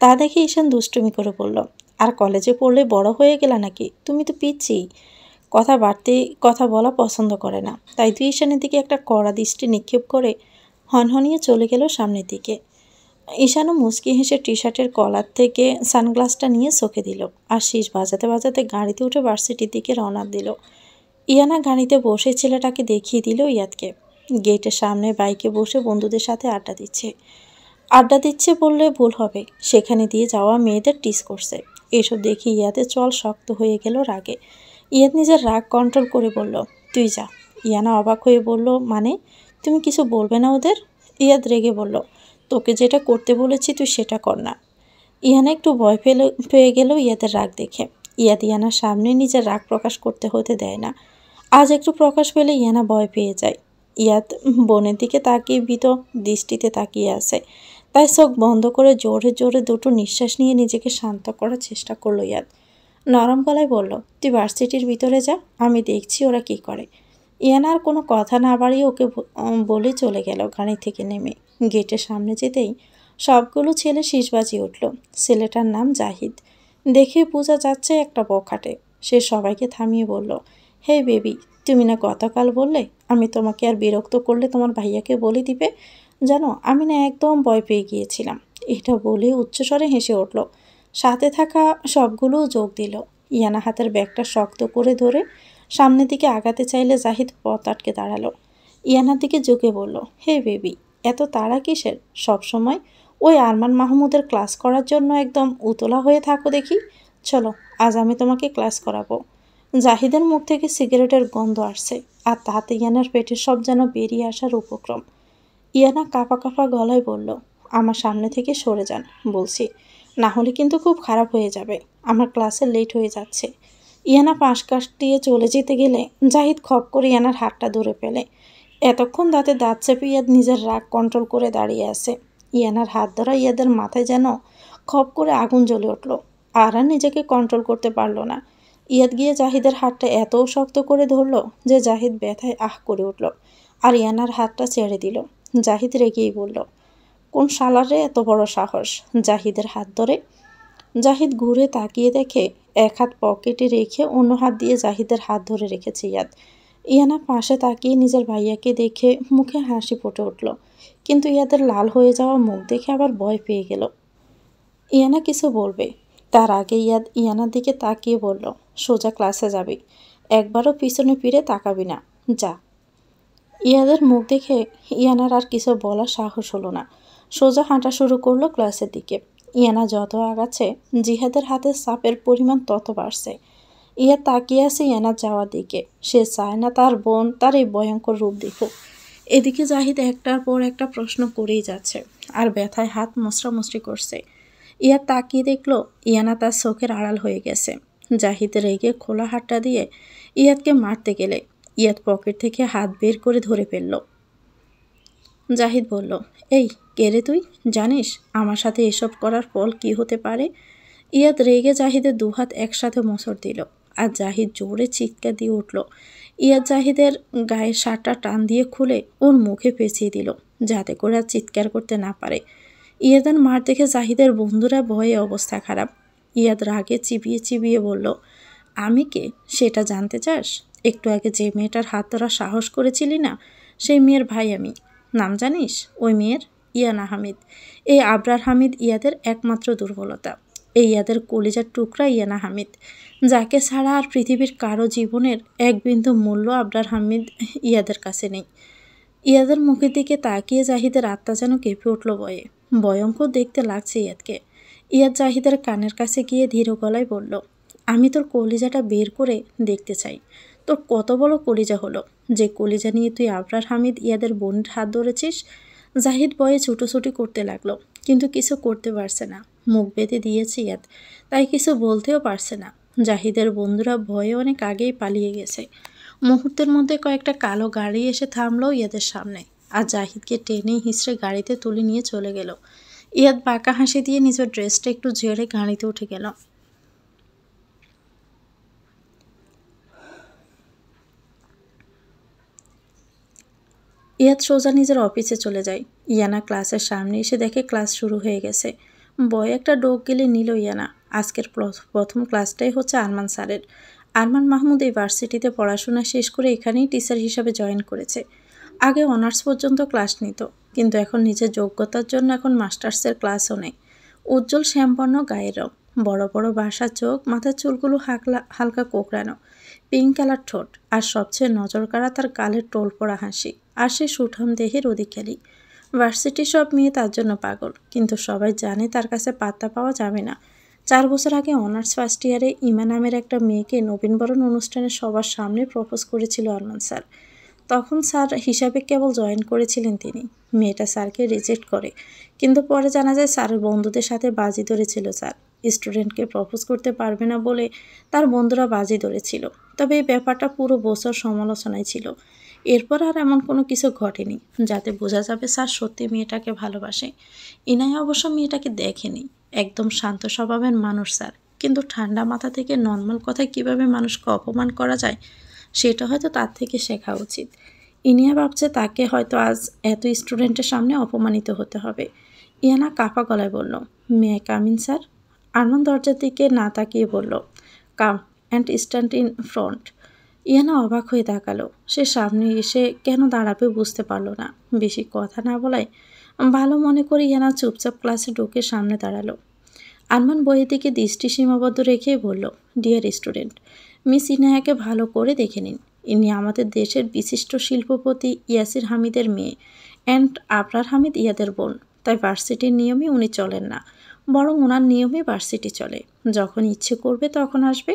তা দেখে ঈশান দুষ্টুমি করে বলল, আর কলেজে পড়লে বড় হয়ে গেলা নাকি? তুমি তো পিচ্ছি। কথা বাড়তে কথা বলা পছন্দ করে না, তাই তুই ঈশানের দিকে একটা কড়া দৃষ্টি নিক্ষেপ করে হনহনিয়ে চলে গেল সামনের দিকে। ঈশানও মুচকি হেসে টি শার্টের কলার থেকে সানগ্লাসটা নিয়ে চোখে দিল, আর শীষ বাজাতে বাজাতে গাড়িতে উঠে ভার্সিটির দিকে রওনা দিল। ইয়ানা গাড়িতে বসে ছেলেটাকে দেখিয়ে দিল ইয়াদকে। গেটের সামনে বাইকে বসে বন্ধুদের সাথে আড্ডা দিচ্ছে বললে ভুল হবে, সেখানে দিয়ে যাওয়া মেয়েদের টিস করছে। এসব দেখে ইয়াদের চল শক্ত হয়ে গেল রাগে। ইয়াদ নিজের রাগ কন্ট্রোল করে বলল, তুই যা। ইয়ানা অবাক হয়ে বলল, মানে তুমি কিছু বলবে না ওদের? ইয়াদ রেগে বলল, তোকে যেটা করতে বলেছি তুই সেটা কর না। ইয়ানা একটু ভয় পেয়ে গেল ইয়াদের রাগ দেখে। ইয়ানার সামনে নিজের রাগ প্রকাশ করতে হতে দেয় না। আজ একটু প্রকাশ পেলে ইয়ানা ভয় পেয়ে যায়। ইয়াদ বোনের দিকে তাকিয়ে ভীত দৃষ্টিতে তাকিয়ে আছে, তাই চোখ বন্ধ করে জোরে জোরে দুটো নিঃশ্বাস নিয়ে নিজেকে শান্ত করার চেষ্টা করলো ইয়াদ। নরম গলায় বলল, তুই ভার্সিটির ভিতরে যা, আমি দেখছি ওরা কি করে। ইয়ানা আর কোনো কথা না বাড়িয়ে ওকে বলে চলে গেল গাড়ি থেকে নেমে। গেটের সামনে যেতেই সবগুলো ছেলে শীষ বাজিয়ে উঠল। ছেলেটার নাম জাহিদ। দেখে বোঝা যাচ্ছে একটা বখাটে। সে সবাইকে থামিয়ে বলল, হে বেবি, তুমি না গতকাল বললে আমি তোমাকে আর বিরক্ত করলে তোমার ভাইয়াকে বলে দিবে? জানো, আমি না একদম ভয় পেয়ে গিয়েছিলাম। এটা বলে উচ্চস্বরে হেসে উঠল। সাথে থাকা সবগুলোও যোগ দিল। ইয়ানা হাতের ব্যাগটা শক্ত করে ধরে সামনের দিকে আগাতে চাইলে জাহিদ পথ আটকে দাঁড়ালো। ইয়ানার দিকে ঝুঁকে বলল, হে বেবি, এত তাড়া কিসের? সবসময় ওই আরমান মাহমুদের ক্লাস করার জন্য একদম উতলা হয়ে থাকো দেখি। চলো, আজ আমি তোমাকে ক্লাস করাবো। জাহিদের মুখ থেকে সিগারেটের গন্ধ আসছে, আর তাতে ইয়ানার পেটের সব যেন বেরিয়ে আসার উপক্রম। ইয়ানা কাঁপা কাঁপা গলায় বলল, আমার সামনে থেকে সরে যান বলছি, না হলে কিন্তু খুব খারাপ হয়ে যাবে। আমার ক্লাসে লেট হয়ে যাচ্ছে। ইয়ানা পাশ কাটিয়ে চলে যেতে গেলে জাহিদ খপ করে ইয়ানার হাতটা ধরে ফেলে। এতক্ষণ দাঁতে দাঁত চেপে ইয়াদ নিজের রাগ কন্ট্রোল করে দাঁড়িয়ে আছে। ইয়ানার হাত ধরা ইয়াদের মাথায় যেন খপ করে আগুন জ্বলে উঠল। আর নিজেকে কন্ট্রোল করতে পারল না। ইয়াদ গিয়ে জাহিদের হাতটা এত শক্ত করে ধরল যে জাহিদ ব্যথায় আহ করে উঠল, আর ইয়ানার হাতটা ছেড়ে দিল। জাহিদ রেগেই বলল, কোন শালারে এত বড় সাহস জাহিদের হাত ধরে? জাহিদ ঘুরে তাকিয়ে দেখে এক হাত পকেটে রেখে অন্য হাত দিয়ে জাহিদের হাত ধরে রেখেছে ইয়াদ। ইয়ানা পাশে তাকিয়ে নিজের ভাইয়াকে দেখে মুখে হাসি ফুটে উঠল, কিন্তু ইয়াদের লাল হয়ে যাওয়া মুখ দেখে আবার ভয় পেয়ে গেল। ইয়ানা কিছু বলবে, তার আগে ইয়াদ ইয়ানার দিকে তাকিয়ে বলল, সোজা ক্লাসে যাবি, একবারও পিছনে ফিরে তাকাবি না, যা। ইয়াদের মুখ দেখে ইয়ানার আর কিছু বলার সাহস হলো না। সোজা হাঁটা শুরু করলো ক্লাসের দিকে। ইয়ানা যত আগাচ্ছে জিহাদের হাতে চাপের পরিমাণ তত বাড়ছে। ইয়াদ তাকিয়ে আছে ইয়ানার যাওয়ার দিকে। সে চায় না তার বোন তার এই ভয়ঙ্কর রূপ দেখুক। এদিকে জাহিদ একটার পর একটা প্রশ্ন করেই যাচ্ছে, আর ব্যথায় হাত মুচড়ামুচড়ি করছে। ইয়াদ তাকিয়ে দেখলো ইয়ানা তার চোখের আড়াল হয়ে গেছে। জাহিদ রেগে খোলা হাতটা দিয়ে ইয়াদকে মারতে গেলে ইয়াদ পকেট থেকে হাত বের করে ধরে ফেলল। জাহিদ বলল, এই কে রে তুই? জানিস আমার সাথে এসব করার ফল কি হতে পারে? ইয়াদ রেগে জাহিদের দুহাত একসাথে মোচড় দিল, আর জাহিদ জোরে চিৎকার দিয়ে উঠল। ইয়াদ জাহিদের গায়ে শার্টটা টান দিয়ে খুলে ওর মুখে পেঁচিয়ে দিল, যাতে করে আর চিৎকার করতে না পারে। ইয়াদের মার দেখে জাহিদের বন্ধুরা ভয়ে অবস্থা খারাপ। ইয়াদ রাগে চিবিয়ে চিবিয়ে বলল, আমি কে সেটা জানতে চাস? একটু আগে যে মেয়েটার হাত ধরা সাহস করেছিলি না, সেই মেয়ের ভাই আমি। নাম জানিস ওই মেয়ের? ইয়ানা হামিদ। এই আবরার হামিদ ইয়াদের একমাত্র দুর্বলতা। এই ইয়াদের কলিজার টুকরা ইয়ানা হামিদ, যাকে ছাড়া আর পৃথিবীর কারো জীবনের এক বিন্দু মূল্য আবরার হামিদ ইয়াদের কাছে নেই। ইয়াদের মুখের দিকে তাকিয়ে জাহিদের আত্মা যেন কেঁপে উঠল ভয়ে। ভয়ঙ্কর দেখতে লাগছে ইয়াদকে। ইয়াদ জাহিদের কানের কাছে গিয়ে ধীর গলায় বলল, আমি তোর কলিজাটা বের করে দেখতে চাই। তোর কত বড় কলিজা হলো যে কলিজা নিয়ে তুই আবরার হামিদ ইয়াদের বোনের হাত ধরেছিস? জাহিদ ভয়ে ছুটোছুটি করতে লাগলো, কিন্তু কিছু করতে পারছে না। মুখ বেঁধে দিয়েছে ইয়াদ, তাই কিছু বলতেও পারছে না। জাহিদের বন্ধুরা ভয়ে অনেক আগেই পালিয়ে গেছে। মুহূর্তের মধ্যে কয়েকটা কালো গাড়ি এসে থামলো ইয়াদের সামনে, আর জাহিদকে টেনে হিঁচড়ে গাড়িতে তুলে নিয়ে চলে গেল। ইয়াদ বাঁকা হাসি দিয়ে নিজের ড্রেসটা একটু ঝেড়ে গাড়িতে উঠে গেল। ইয়াদ সোজা নিজের অফিসে চলে যায়। ইয়ানা ক্লাসের সামনে এসে দেখে ক্লাস শুরু হয়ে গেছে। বয় একটা ডোক গেলে নিল ইয়ানা। আজকের প্রথম ক্লাসটাই হচ্ছে আরমান স্যারের। আরমান মাহমুদ এই ভার্সিটিতে পড়াশোনা শেষ করে এখানেই টিচার হিসাবে জয়েন করেছে। আগে অনার্স পর্যন্ত ক্লাস নিত, কিন্তু এখন নিজের যোগ্যতার জন্য এখন মাস্টার্সের ক্লাসও নেয়। উজ্জ্বল শ্যামবর্ণ গায়ের রং, বড় বড় বাসা চোখ, মাথার চুলগুলো হালকা কোঁকড়ানো, পিঙ্ক কালার ঠোঁট, আর সবচেয়ে নজর কাড়া তার গালের টোল পড়া হাসি, আর সে সুঠাম দেহের অধিকারী। ভার্সিটির সব মেয়ে তার জন্য পাগল, কিন্তু সবাই জানে তার কাছে পাত্তা পাওয়া যাবে না। 4 বছর আগে অনার্স ফার্স্ট ইয়ারে ইমা নামের একটা মেয়েকে নবীনবরণ অনুষ্ঠানে সবার সামনে প্রপোজ করেছিল আরমান স্যার। তখন স্যার হিসাবে কেবল জয়েন করেছিলেন তিনি। মেয়েটা স্যারকে রিজেক্ট করে, কিন্তু পরে জানা যায় স্যারের বন্ধুদের সাথে বাজি ধরেছিল স্যার। স্টুডেন্টকে প্রপোজ করতে পারবে না বলে তার বন্ধুরা বাজি ধরেছিল। তবে এই ব্যাপারটা পুরো বছর সমালোচনায় ছিল। এরপর আর এমন কোনো কিছু ঘটেনি যাতে বোঝা যাবে স্যার সত্যি মেয়েটাকে ভালোবাসে। ইনায়া অবশ্য মেয়েটাকে দেখেনি। একদম শান্ত স্বভাবের মানুষ স্যার, কিন্তু ঠান্ডা মাথা থেকে নর্মাল কথায় কিভাবে মানুষকে অপমান করা যায় সেটা হয়তো তার থেকে শেখা উচিত। ইনিয়া ভাবছে তাকে হয়তো আজ এত স্টুডেন্টের সামনে অপমানিত হতে হবে। ইয়ানা কাপা গলায় বলল, may I come in sir? Arman দরজার দিকে না তাকিয়ে বলল, come and stand in front. Iyana অবাক হয়ে তাকালো। সে সামনে এসে কেন দাঁড়াবে বুঝতে পারল না। বেশি কথা না বলায় ভালো মনে করে ইয়ানা চুপচাপ ক্লাসে ঢুকে সামনে দাঁড়ালো। আরমান বইয়ের দিকে দৃষ্টি সীমাবদ্ধ রেখেই বলল, ডিয়ার স্টুডেন্ট, মিস ইনায়াকে ভালো করে দেখে নিন। ইনি আমাদের দেশের বিশিষ্ট শিল্পপতি ইয়াসির হামিদের মেয়ে অ্যান্ড আবরার হামিদ ইয়াদের বোন। তাই ভার্সিটির নিয়মে উনি চলেন না, বরং ওনার নিয়মে ভার্সিটি চলে। যখন ইচ্ছে করবে তখন আসবে,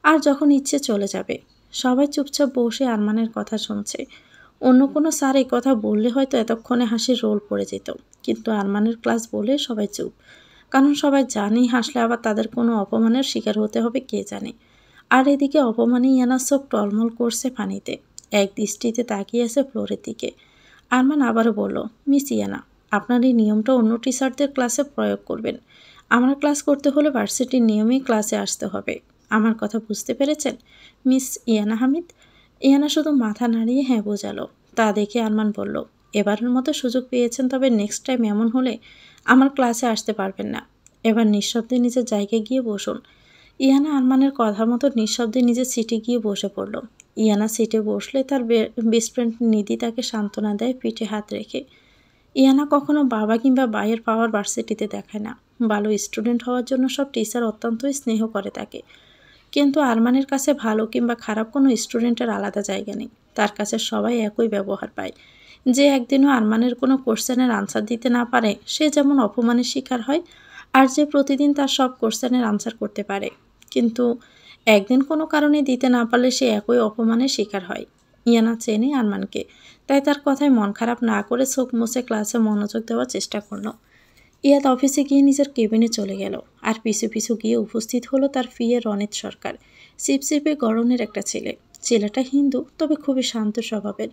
আর যখন ইচ্ছে চলে যাবে। সবাই চুপচাপ বসে আরমানের কথা শুনছে। অন্য কোনো স্যার এই কথা বললে হয়তো এতক্ষণে হাসির রোল পড়ে যেত, কিন্তু আরমানের ক্লাস বলে সবাই চুপ। কারণ সবাই জানেই হাসলে আবার তাদের কোনো অপমানের শিকার হতে হবে কে জানে। আর এদিকে অপমানে ইয়ানার চোখ টলমল করছে পানিতে, এক দৃষ্টিতে তাকিয়ে আছে ফ্লোরের দিকে। আরমান আবারও বলল, মিস ইয়ানা, আপনার এই নিয়মটা অন্য টিচারদের ক্লাসে প্রয়োগ করবেন। আমার ক্লাস করতে হলে ভার্সিটির নিয়মেই ক্লাসে আসতে হবে। আমার কথা বুঝতে পেরেছেন মিস ইয়ানা হামিদ? ইয়ানা শুধু মাথা নাড়িয়ে হ্যাঁ বোঝালো। তা দেখে আরমান বলল, এবারের মতো সুযোগ পেয়েছেন, তবে নেক্সট টাইম এমন হলে আমার ক্লাসে আসতে পারবেন না। এবার নিঃশব্দে নিজের জায়গায় গিয়ে বসুন। ইয়ানা আরমানের কথা মতো নিঃশব্দে নিজের সিটে গিয়ে বসে পড়ল। ইয়ানা সিটে বসলে তার বেস্ট ফ্রেন্ড নিধি তাকে সান্ত্বনা দেয় পিঠে হাত রেখে। ইয়ানা কখনো বাবা কিংবা ভাইয়ের পাওয়ার ভার্সিটিতে দেখায় না। ভালো স্টুডেন্ট হওয়ার জন্য সব টিচার অত্যন্তই স্নেহ করে তাকে, কিন্তু আরমানের কাছে ভালো কিংবা খারাপ কোনো স্টুডেন্টের আলাদা জায়গা নেই। তার কাছে সবাই একই ব্যবহার পায়। যে একদিনও আরমানের কোনো কোশ্চেনের আনসার দিতে না পারে সে যেমন অপমানের শিকার হয়, আর যে প্রতিদিন তার সব কোশ্চেনের আনসার করতে পারে কিন্তু একদিন কোনো কারণে দিতে না পারলে সে একই অপমানের শিকার হয়। ইয়ানা চেনে আরমানকে, তাই তার কথায় মন খারাপ না করে চোখ মুছে ক্লাসে মনোযোগ দেওয়ার চেষ্টা করলো। ইয়াদ অফিসে গিয়ে নিজের কেবিনে চলে গেল, আর পিছু পিছু গিয়ে উপস্থিত হলো তার ফিয়ে রনিত সরকার। চিপচিপে গড়নের একটা ছেলে। ছেলেটা হিন্দু, তবে খুবই শান্ত স্বভাবের।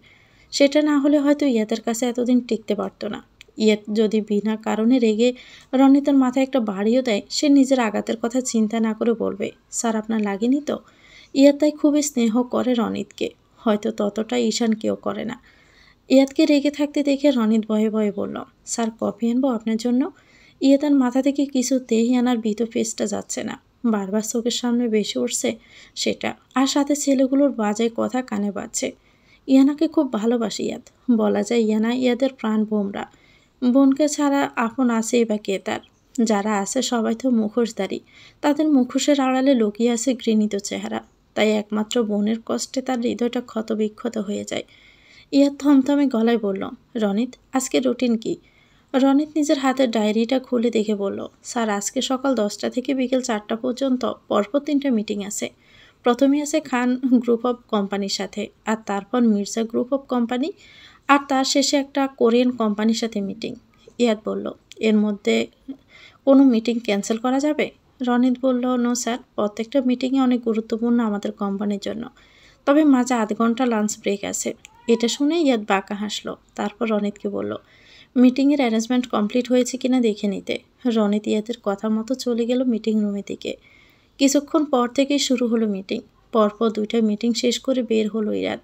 সেটা না হলে হয়তো ইয়াদের কাছে এতদিন টিকতে পারত না। ইয়াদ যদি বিনা কারণে রেগে রনিতের মাথায় একটা বাড়িও দেয়, সে নিজের আঘাতের কথা চিন্তা না করে বলবে, স্যার আপনার লাগেনি তো? ইয়াদ তাই খুবই স্নেহ করে রনিতকে, হয়তো ততটা ঈশান কেউ করে না। ইয়াদকে রেগে থাকতে দেখে রনিত ভয়ে ভয়ে বলল, স্যার কফি আনবো আপনার জন্য? ইয়াদার মাথা থেকে কিছুতেই আনার ভীত ফেসটা যাচ্ছে না, বারবার চোখের সামনে বেশি উঠছে সেটা, আর সাথে ছেলেগুলোর বাজে কথা কানে বাজছে। ইয়ানাকে খুব ভালোবাসে ইয়াদ, বলা যায় ইয়ানা ইয়াদের প্রাণ বোমরা। বোনকে ছাড়া আপন আছেই বা কে তার? যারা আছে সবাই তো মুখোশধারী, তাদের মুখোশের আড়ালে লুকিয়ে আছে ঘৃণিত চেহারা। তাই একমাত্র বোনের কষ্টে তার হৃদয়টা ক্ষতবিক্ষত হয়ে যায়। ইয়াদ থমথমে গলায় বলল, রনিত আজকে রুটিন কি? রনিত নিজের হাতের ডায়েরিটা খুলে দেখে বলল, স্যার আজকে সকাল 10টা থেকে বিকেল 4টা পর্যন্ত পরপর 3টে মিটিং আছে। প্রথমে আছে খান গ্রুপ অফ কোম্পানির সাথে, আর তারপর মির্জা গ্রুপ অফ কোম্পানি, আর তার শেষে একটা কোরিয়ান কোম্পানির সাথে মিটিং। ইয়াদ বলল, এর মধ্যে কোনো মিটিং ক্যান্সেল করা যাবে? রনিত বলল, নো স্যার, প্রত্যেকটা মিটিংয়ে অনেক গুরুত্বপূর্ণ আমাদের কোম্পানির জন্য, তবে মাঝে আধ ঘন্টা লাঞ্চ ব্রেক আছে। এটা শুনে ইয়াদ বাঁকা হাসলো, তারপর রনিতকে বলল, মিটিংয়ের অ্যারেঞ্জমেন্ট কমপ্লিট হয়েছে কিনা দেখে নিতে। রনিত ইয়াদের কথা মতো চলে গেল মিটিং রুমের দিকে। কিছুক্ষণ পর থেকেই শুরু হলো মিটিং। পরপর 2টা মিটিং শেষ করে বের হলো ইয়াদ।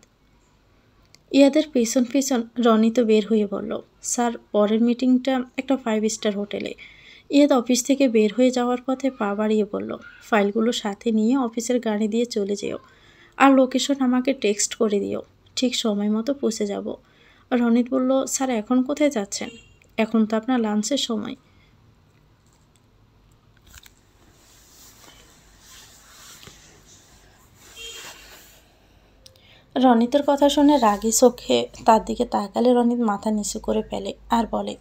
ইয়াদের পেছন পেছন রনিতও বের হয়ে বলল, স্যার পরের মিটিংটা একটা 5 স্টার হোটেলে। ইয়াদ অফিস থেকে বের হয়ে যাওয়ার পথে পা বাড়িয়ে বলল, ফাইলগুলো সাথে নিয়ে অফিসের গাড়ি দিয়ে চলে যেও, আর লোকেশন আমাকে টেক্সট করে দিও, ঠিক সময় মতো পৌঁছে যাব। রনিত বলল, স্যার এখন কোথায় যাচ্ছেন? এখন তো আপনার লাঞ্চের সময়। রনিতের কথা শুনে রাগী চোখে তার দিকে তাকালে রনিত মাথা নিচু করে ফেলে আর বলে,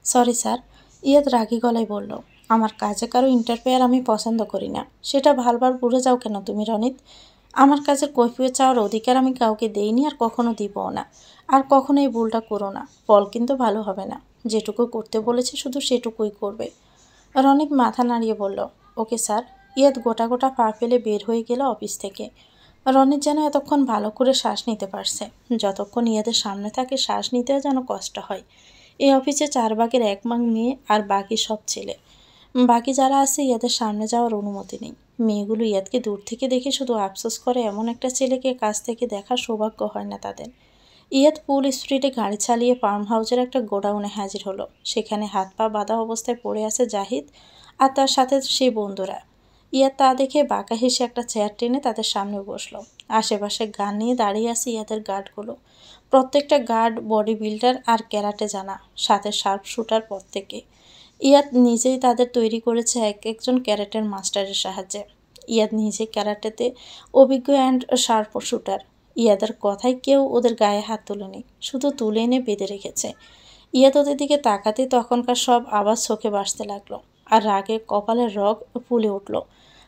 সরি স্যার। ইয়াদ রাগী গলায় বলল, আমার কাজে কারো ইন্টারফেয়ার আমি পছন্দ করি না, সেটা ভালবার ভুলে যাও কেন তুমি রনিত? আমার কাজের কৈফিয়ত চাওয়ার অধিকার আমি কাউকে দেইনি, আর কখনো দিবও না। আর কখনো এই ভুলটা করো না, ফল কিন্তু ভালো হবে না। যেটুকু করতে বলেছে শুধু সেটুকুই করবে। রনিত মাথা নাড়িয়ে বলল, ওকে স্যার। ইয়াদ গোটা গোটা পা ফেলে বের হয়ে গেল অফিস থেকে। রনিত যেন এতক্ষণ ভালো করে শ্বাস নিতে পারছে, যতক্ষণ ইয়াদের সামনে থাকে শ্বাস নিতেও যেন কষ্ট হয়। এই অফিসে 4 ভাগের 1 ভাগ মেয়ে আর বাকি সব ছেলে। বাকি যারা আছে ইয়াদের সামনে যাওয়ার অনুমতি নেই। মেয়েগুলো ইয়াদকে দূর থেকে দেখে শুধু আফসোস করে এমন একটা ছেলেকে কাছ থেকে দেখার সৌভাগ্য হয় না তাদের। ইয়াদ ফুল স্পিডে গাড়ি চালিয়ে ফার্ম হাউসের একটা গোডাউনে হাজির হলো। সেখানে হাত পা বাঁধা অবস্থায় পড়ে আছে জাহিদ আর তার সাথে সেই বন্ধুরা। ইয়াদ তা দেখে বাঁকা হেসে একটা চেয়ার টেনে তাদের সামনে বসলো। আশেপাশে গান নিয়ে দাঁড়িয়ে আছে ইয়াদের গার্ডগুলো। প্রত্যেকটা গার্ড বডি বিল্ডার আর ক্যারাটে জানা, সাথে শার্প শুটার প্রত্যেকে। ইয়াদ নিজেই তাদের তৈরি করেছে এক একজন ক্যারাটের মাস্টারের সাহায্যে। ইয়াদ নিজে ক্যারাটেতে অভিজ্ঞ অ্যান্ড শার্প শুটার। ইয়াদের কথায় কেউ ওদের গায়ে হাত তোলেনি, শুধু তুলে এনে বেঁধে রেখেছে। ইয়াদ ওদের দিকে তাকাতে তখনকার সব আবার চোখে ভাসতে লাগলো, আর রাগে কপালের রগ ফুলে উঠল।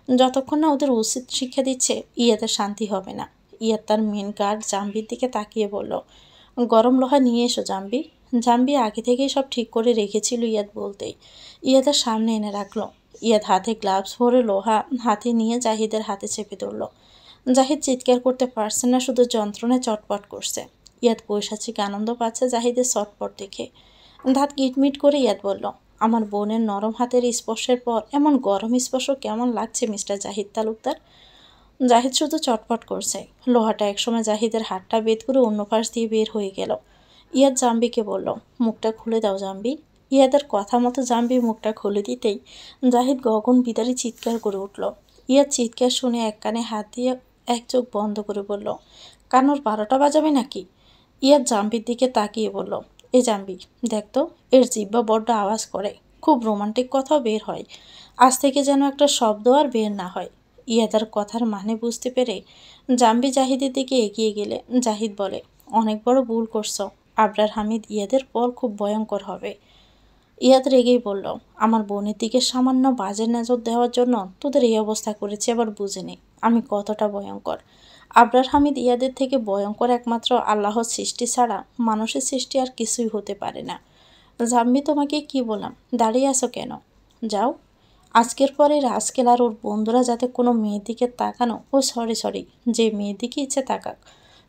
যতক্ষণ না ওদের উচিত শিক্ষা দিচ্ছে ইয়াদের শান্তি হবে না। ইয়াদ তার মেন গার্ড জাম্বির দিকে তাকিয়ে বলল, গরম লোহা নিয়ে এসো জাম্বি। জাম্বি আগে থেকেই সব ঠিক করে রেখেছিল ইয়াদ বলতেই ইয়াদের সামনে এনে রাখলো। ইয়াদ হাতে গ্লাভস ভরে লোহা হাতে নিয়ে জাহিদের হাতে চেপে ধরল। জাহিদ চিৎকার করতে পারছে না, শুধু যন্ত্রণায় চটপট করছে। ইয়াদ পৈশাচিক আনন্দ পাচ্ছে জাহিদের চটপট দেখে। দাঁত কিটমিট করে ইয়াদ বলল, আমার বোনের নরম হাতের স্পর্শের পর এমন গরম স্পর্শ কেমন লাগছে মিস্টার জাহিদ তালুকদার? জাহিদ শুধু চটপট করছে। লোহাটা একসময় জাহিদের হাতটা বেদ করে অন্য পাশ দিয়ে বের হয়ে গেল। ইয়াদ জাম্বিকে বলল, মুখটা খুলে দাও জাম্বি। ইয়াদের কথা মতো জাম্বি মুখটা খুলে দিতেই জাহিদ গগন বিদারী চিৎকার করে উঠল। ইয়াদ চিৎকার শুনে এক কানে হাত দিয়ে এক চোখ বন্ধ করে বলল, কানোর 12টা বাজাবে নাকি? ইয়াদ জাম্বির দিকে তাকিয়ে বলল, এ জাম্বি দেখ তো, এর জিহ্বা বড্ড আওয়াজ করে, খুব রোমান্টিক কথাও বের হয়, আজ থেকে যেন একটা শব্দ আর বের না হয়। ইয়াদার কথার মানে বুঝতে পেরে জাম্বি জাহিদের দিকে এগিয়ে গেলে জাহিদ বলে, অনেক বড় ভুল করছো আবরার হামিদ, ইয়াদের পর খুব ভয়ঙ্কর হবে। ইয়াদ রেগেই বলল, আমার বোনের দিকে সামান্য বাজে নজর দেওয়ার জন্য তোদের এই অবস্থা করেছে, এবার বুঝে নে আমি কতটা ভয়ঙ্কর। আবরার হামিদ ইয়াদের থেকে ভয়ঙ্কর একমাত্র আল্লাহর সৃষ্টি ছাড়া মানুষের সৃষ্টি আর কিছুই হতে পারে না। জাম্বি তোমাকে কি বললাম, দাঁড়িয়ে আছো কেন? যাও। আজকের পরে রাজকেল আর ওর বন্ধুরা যাতে কোনো মেয়ের দিকে তাকানো, ও সরি যে মেয়ের দিকে ইচ্ছে তাকাক,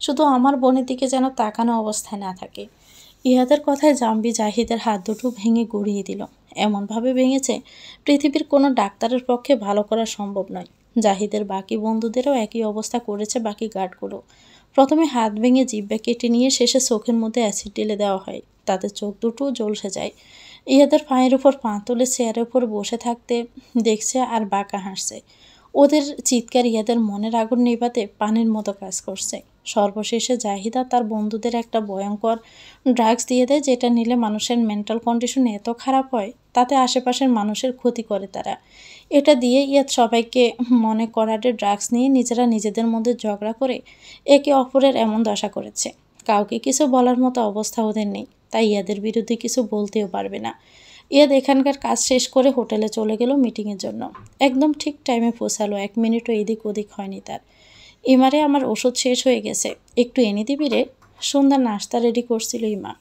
শুধু আমার বোনের দিকে যেন তাকানো অবস্থায় না থাকে। ইহাদের কথায় জাম্বি জাহিদের হাত দুটো ভেঙে গড়িয়ে দিল। এমনভাবে ভেঙেছে পৃথিবীর কোনো ডাক্তারের পক্ষে ভালো করা সম্ভব নয়। জাহিদের বাকি বন্ধুদেরও একই অবস্থা করেছে বাকি গার্ডগুলো। প্রথমে হাত ভেঙে জিহ্বা কেটে নিয়ে শেষে চোখের মধ্যে অ্যাসিড ঢেলে দেওয়া হয়, তাতে চোখ দুটো ঝলসে যায়। ইয়াদের পায়ের উপর পা তুলে চেয়ারের উপর বসে থাকতে দেখছে আর বাঁকা হাসছে। ওদের চিৎকার ইয়াদের মনের আগুন নেভাতে পানির মতো কাজ করছে। সর্বশেষে জাহিদা তার বন্ধুদের একটা ভয়ঙ্কর ড্রাগস দিয়ে দেয়, যেটা নিলে মানুষের মেন্টাল কন্ডিশন এত খারাপ হয় তাতে আশেপাশের মানুষের ক্ষতি করে তারা। এটা দিয়ে ইয়াদ সবাইকে মনে করাতে ড্রাগস নিয়ে নিজেরা নিজেদের মধ্যে ঝগড়া করে একে অপরের এমন দশা করেছে। কাউকে কিছু বলার মতো অবস্থা ওদের নেই, তাই ইয়াদের বিরুদ্ধে কিছু বলতেও পারবে না। ইয়াদ এখানকার কাজ শেষ করে হোটেলে চলে গেল মিটিংয়ের জন্য। একদম ঠিক টাইমে পৌঁছালো, 1 মিনিটও এদিক ওদিক হয়নি তার। ইমারে আমার ওষুধ শেষ হয়ে গেছে, একটু এনে দিবি রে। সন্ধ্যার নাস্তা রেডি করছিল ইমা।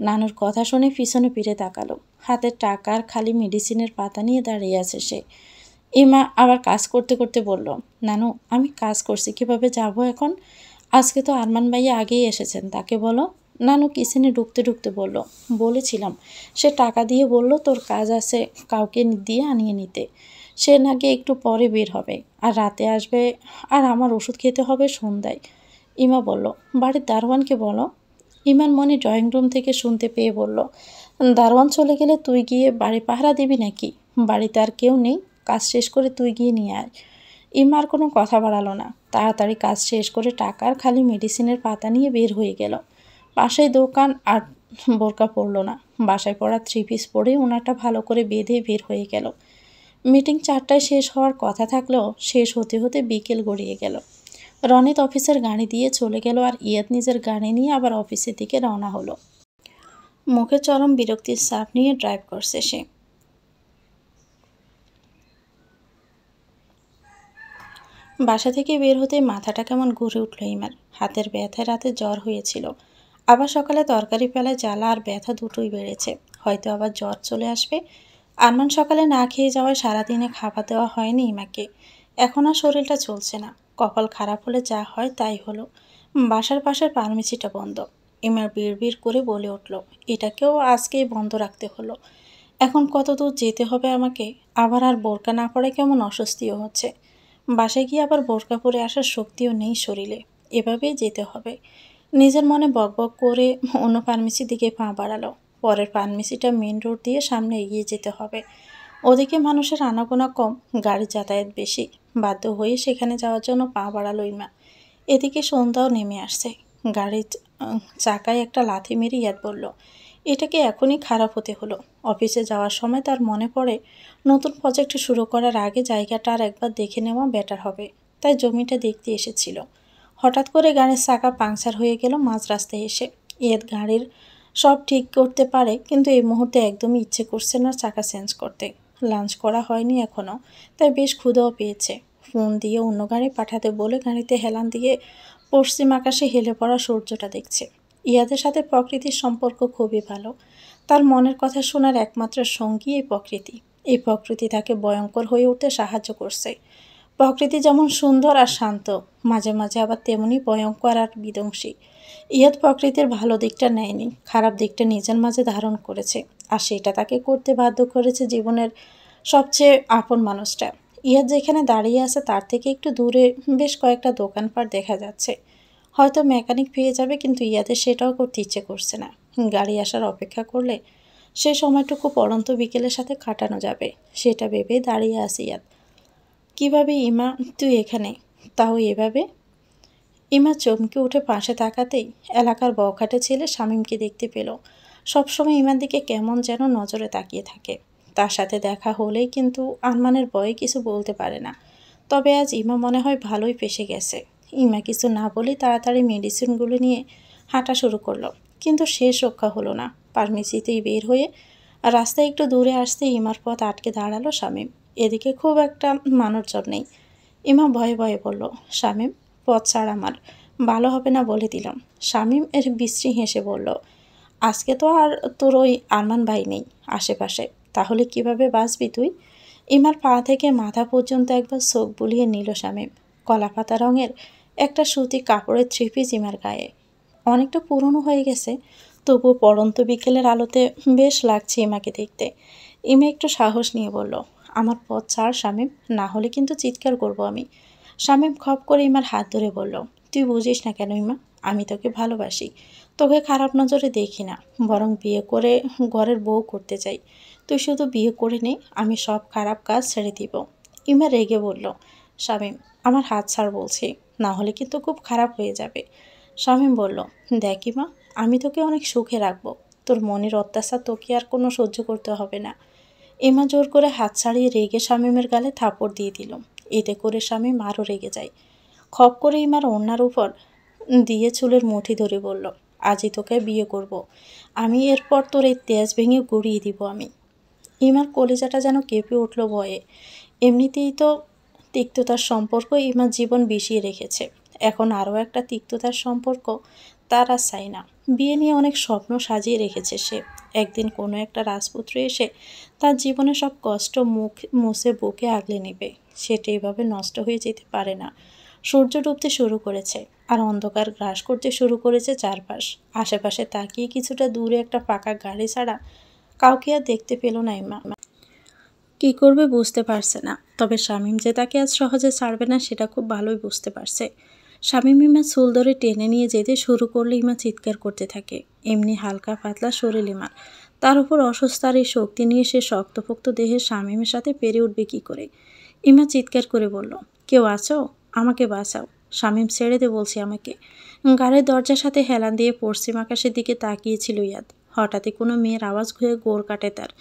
নানুর কথা শুনে পিছনে ফিরে তাকালো। হাতে টাকার খালি মেডিসিনের পাতা নিয়ে দাঁড়িয়ে আছে সে। ইমা আবার কাজ করতে করতে বলল, নানু আমি কাজ করছি, কিভাবে যাব এখন? আজকে তো আরমান ভাইয়া আগেই এসেছেন, তাকে বলো। নানু কিচেনে ঢুকতে ঢুকতে বলল, বলেছিলাম। সে টাকা দিয়ে বলল তোর কাজ আছে কাউকে দিয়ে আনিয়ে নিতে। সে নাকি একটু পরে বের হবে আর রাতে আসবে, আর আমার ওষুধ খেতে হবে সন্ধ্যায়। ইমা বলল, বাড়ির দারোয়ানকে বলো। ইমার মনে ড্রয়িং রুম থেকে শুনতে পেয়ে বলল, দারোয়ান চলে গেলে তুই গিয়ে বাড়ি পাহারা দিবি নাকি? বাড়িতে আর কেউ নেই, কাজ শেষ করে তুই গিয়ে নিয়ে আয়। ইমার কোনো কথা বাড়ালো না, তাড়াতাড়ি কাজ শেষ করে টাকার খালি মেডিসিনের পাতা নিয়ে বের হয়ে গেল। পাশেই দোকান আর বোরকা পরল না, বাসায় পড়া 3 পিস পরেই ওনাটা ভালো করে বেঁধে বের হয়ে গেল। মিটিং 4টায় শেষ হওয়ার কথা থাকলেও শেষ হতে হতে বিকেল গড়িয়ে গেল। রনিত অফিসের গাড়ি দিয়ে চলে গেল আর ইয়াদ নিজের গাড়ি নিয়ে আবার অফিসের দিকে রওনা হলো। মুখে চরম বিরক্তির ছাপ নিয়ে ড্রাইভ করছে সে। বাসা থেকে বের হতে মাথাটা কেমন ঘুরে উঠল ইমার। হাতের ব্যথায় রাতে জ্বর হয়েছিল, আবার সকালে তরকারি ফেলায় জ্বালা আর ব্যথা দুটোই বেড়েছে। হয়তো আবার জ্বর চলে আসবে। আরমান সকালে না খেয়ে যাওয়ায় সারাদিনে খাবার দেওয়া হয়নি ইমাকে। এখন আর শরীরটা চলছে না, কপাল খারাপ হলে যা হয় তাই হলো। বাসার পাশের ফার্মেসিটা বন্ধ। ইমার বিড়বিড় করে বলে উঠল, এটাকেও আজকেই বন্ধ রাখতে হলো। এখন কত দূর যেতে হবে আমাকে? আবার আর বোরকা না পরে কেমন অস্বস্তিও হচ্ছে। বাসায় গিয়ে আবার বোরকা পরে আসার শক্তিও নেই শরীরে, এভাবেই যেতে হবে। নিজের মনে বকবক করে অন্য ফার্মেসির দিকে পা বাড়ালো। পরের ফার্মেসিটা মেন রোড দিয়ে সামনে এগিয়ে যেতে হবে। ওদিকে মানুষের আনাগোনা কম, গাড়ি যাতায়াত বেশি। বাধ্য হয়ে সেখানে যাওয়ার জন্য পা বাড়ালো ইমা। এদিকে সন্ধ্যাও নেমে আসছে। গাড়ির চাকায় একটা লাথি মেরে ইয়াদ বলল, এটাকে এখনই খারাপ হতে হলো। অফিসে যাওয়ার সময় তার মনে পড়ে নতুন প্রজেক্ট শুরু করার আগে জায়গাটা আর একবার দেখে নেওয়া বেটার হবে, তাই জমিটা দেখতে এসেছিল। হঠাৎ করে গাড়ির চাকা পাংচার হয়ে গেল মাঝ রাস্তায় এসে। ইয়াদ গাড়ির সব ঠিক করতে পারে, কিন্তু এই মুহূর্তে একদমই ইচ্ছে করছে না চাকা চেঞ্জ করতে। লাঞ্চ করা হয়নি এখনও, তাই বেশ ক্ষুধাও পেয়েছে। ফোন দিয়ে অন্য গাড়ি পাঠাতে বলে গাড়িতে হেলান দিয়ে পশ্চিম আকাশে হেলে পড়া সূর্যটা দেখছে। ইয়াদের সাথে প্রকৃতির সম্পর্ক খুবই ভালো। তার মনের কথা শোনার একমাত্র সঙ্গী এই প্রকৃতি। এই প্রকৃতি তাকে ভয়ঙ্কর হয়ে উঠতে সাহায্য করছে। প্রকৃতি যেমন সুন্দর আর শান্ত, মাঝে মাঝে আবার তেমনি ভয়ঙ্কর আর বিধ্বংসী। ইয়াদ প্রকৃতির ভালো দিকটা নেয়নি, খারাপ দিকটা নিজের মাঝে ধারণ করেছে, আর সেটা তাকে করতে বাধ্য করেছে জীবনের সবচেয়ে আপন মানুষটা। ইয়াদ যেখানে দাঁড়িয়ে আছে তার থেকে একটু দূরে বেশ কয়েকটা দোকানপাট দেখা যাচ্ছে। হয়তো মেকানিক পেয়ে যাবে, কিন্তু ইয়াদের সেটাও করতে ইচ্ছে করছে না। গাড়ি আসার অপেক্ষা করলে সে সময়টুকু পড়ন্ত বিকেলের সাথে কাটানো যাবে, সেটা ভেবেই দাঁড়িয়ে আছে ইয়াদ। কীভাবে ইমা তুই এখানে, তাও এভাবে? ইমা চমকে উঠে পাশে তাকাতেই এলাকার বখাটে ছেলে শামীমকে দেখতে পেল। সবসময় ইমার দিকে কেমন যেন নজরে তাকিয়ে থাকে। তার সাথে দেখা হলেই কিন্তু আরমানের ভয়ে কিছু বলতে পারে না। তবে আজ ইমা মনে হয় ভালোই ফেঁসে গেছে। ইমা কিছু না বলেই তাড়াতাড়ি মেডিসিনগুলো নিয়ে হাঁটা শুরু করলো, কিন্তু শেষ রক্ষা হলো না। ফার্মেসিতেই বের হয়ে রাস্তায় একটু দূরে আসতে ইমার পথ আটকে দাঁড়ালো শামীম। এদিকে খুব একটা মানুষজন নেই। ইমা ভয়ে ভয়ে বলল, শামীম পথ ছাড়, আমার ভালো হবে না বলে দিলাম। শামীম এর বিশ্রী হেসে বলল, আজকে তো আর তোর ওই আরমান ভাই নেই আশেপাশে, তাহলে কিভাবে বাঁচবি তুই? ইমার পা থেকে মাথা পর্যন্ত একবার চোখ বুলিয়ে নিল শামীম। কলাপাতা রঙের একটা সুতি কাপড়ের 3 পিস ইমার গায়ে। অনেকটা পুরনো হয়ে গেছে, তবুও পড়ন্ত বিকেলের আলোতে বেশ লাগছে ইমাকে দেখতে। ইমা একটু সাহস নিয়ে বলল, আমার পথ ছাড় শামীম, না হলে কিন্তু চিৎকার করব আমি। শামীম খপ করে ইমার হাত ধরে বলল, তুই বুঝিস না কেন ইমা? আমি তোকে ভালোবাসি, তোকে খারাপ নজরে দেখি না, বরং বিয়ে করে ঘরের বউ করতে চাই। তুই শুধু বিয়ে করে নে, আমি সব খারাপ কাজ ছেড়ে দিব। ইমা রেগে বলল, শামীম আমার হাত ছাড় বলছি, না হলে কিন্তু খুব খারাপ হয়ে যাবে। শামীম বলল, দেখ ইমা, আমি তোকে অনেক সুখে রাখবো, তোর মনের অত্যাচার তোকে আর কোনো সহ্য করতে হবে না। ইমা জোর করে হাত ছাড়িয়ে রেগে শামীমের গালে থাপড় দিয়ে দিল। এতে করে শামীম আরও রেগে যায়। খপ করে ইমার ওড়নার উপর দিয়ে চুলের মুঠি ধরে বলল, আজই তোকে বিয়ে করব। আমি এরপর তোর এই তেজ ভেঙে গুড়িয়ে দিব আমি। ইমার কলিজাটা যেন কেঁপে উঠল ভয়ে। এমনিতেই তো তিক্ততার সম্পর্ক ইমার জীবন বিষিয়ে রেখেছে, এখন আরও একটা তিক্ততার সম্পর্ক তার আর চাই না। বিয়ে নিয়ে অনেক স্বপ্ন সাজিয়ে রেখেছে সে, একদিন কোনো একটা রাজপুত্র এসে তার জীবনে সব কষ্ট মুছে বুকে আগলে নেবে। সেটা এভাবে নষ্ট হয়ে যেতে পারে না। সূর্য ডুবতে শুরু করেছে, আর অন্ধকার গ্রাস করতে শুরু করেছে চারপাশ। আশেপাশে তাকিয়ে কিছুটা দূরে একটা ফাঁকা গাড়ি ছাড়া কাউকে আর দেখতে পেল না ইমা। কি করবে বুঝতে পারছে না, তবে শামীম যে তাকে আজ সহজে ছাড়বে না সেটা খুব ভালোই বুঝতে পারছে। শামীম ইমার চুল ধরে টেনে নিয়ে যেতে শুরু করলে ইমা চিৎকার করতে থাকে। এমনি হালকা পাতলা শরীর ইমার, তার উপর অসুস্থার এই শক্তি নিয়ে সে শক্তপোক্ত দেহের শামীমের সাথে পেরে উঠবে কি করে। ইমা চিৎকার করে বলল, কেউ আছো? আমাকে বাঁচাও। শামীম ছেড়ে দে বলছি আমাকে। গাড়ির দরজার সাথে হেলান দিয়ে পশ্চিম আকাশের দিকে তাকিয়েছিল ইয়াদ। হঠাৎই কোনো মেয়ের আওয়াজ ঘুরে গোড় কাটে তার।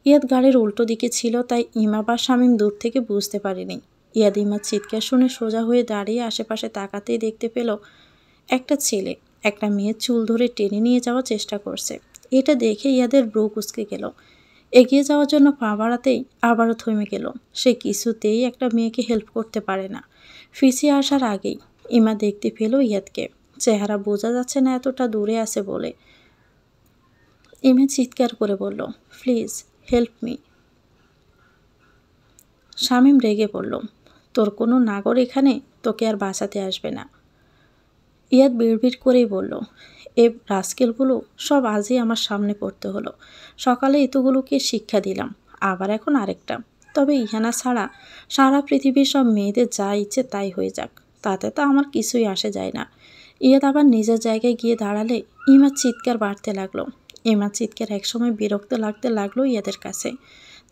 ইয়াদ গাড়ির উল্টো দিকে ছিল, তাই ইমা বা শামীম দূর থেকে বুঝতে পারেনি। ইয়াদ ইমার চিৎকার শুনে সোজা হয়ে দাঁড়িয়ে আশেপাশে তাকাতেই দেখতে পেল একটা ছেলে একটা মেয়ের চুল ধরে টেনে নিয়ে যাওয়ার চেষ্টা করছে। এটা দেখে ইয়াদের ব্রু কুঁচকে গেল। এগিয়ে যাওয়ার জন্য পা বাড়াতেই আবারও থমে গেল। সে কিছুতেই একটা মেয়েকে হেল্প করতে পারে না। ফিসে আসার আগেই ইমা দেখতে পেল ইয়াদকে। চেহারা বোঝা যাচ্ছে না এতটা দূরে আছে বলে। ইমা চিৎকার করে বলল, প্লিজ হেল্প মি। শামীম রেগে পড়ল, তোর কোনো নাগর এখানে তোকে আর বাঁচাতে আসবে না। ইয়াদ বিড়বিড় করেই বলল, এ রাস্কেলগুলো সব আজই আমার সামনে পড়তে হলো। সকালে এতগুলোকে শিক্ষা দিলাম, আবার এখন আরেকটা। তবে ইহানা ছাড়া সারা পৃথিবীর সব মেয়েদের যা ইচ্ছে তাই হয়ে যাক, তাতে তো আমার কিছুই আসে যায় না। ইয়াদ আবার নিজের জায়গায় গিয়ে দাঁড়ালে ইমার চিৎকার বাড়তে লাগলো। ইমার চিৎকার একসময় বিরক্ত লাগতে লাগলো ইয়াদের কাছে,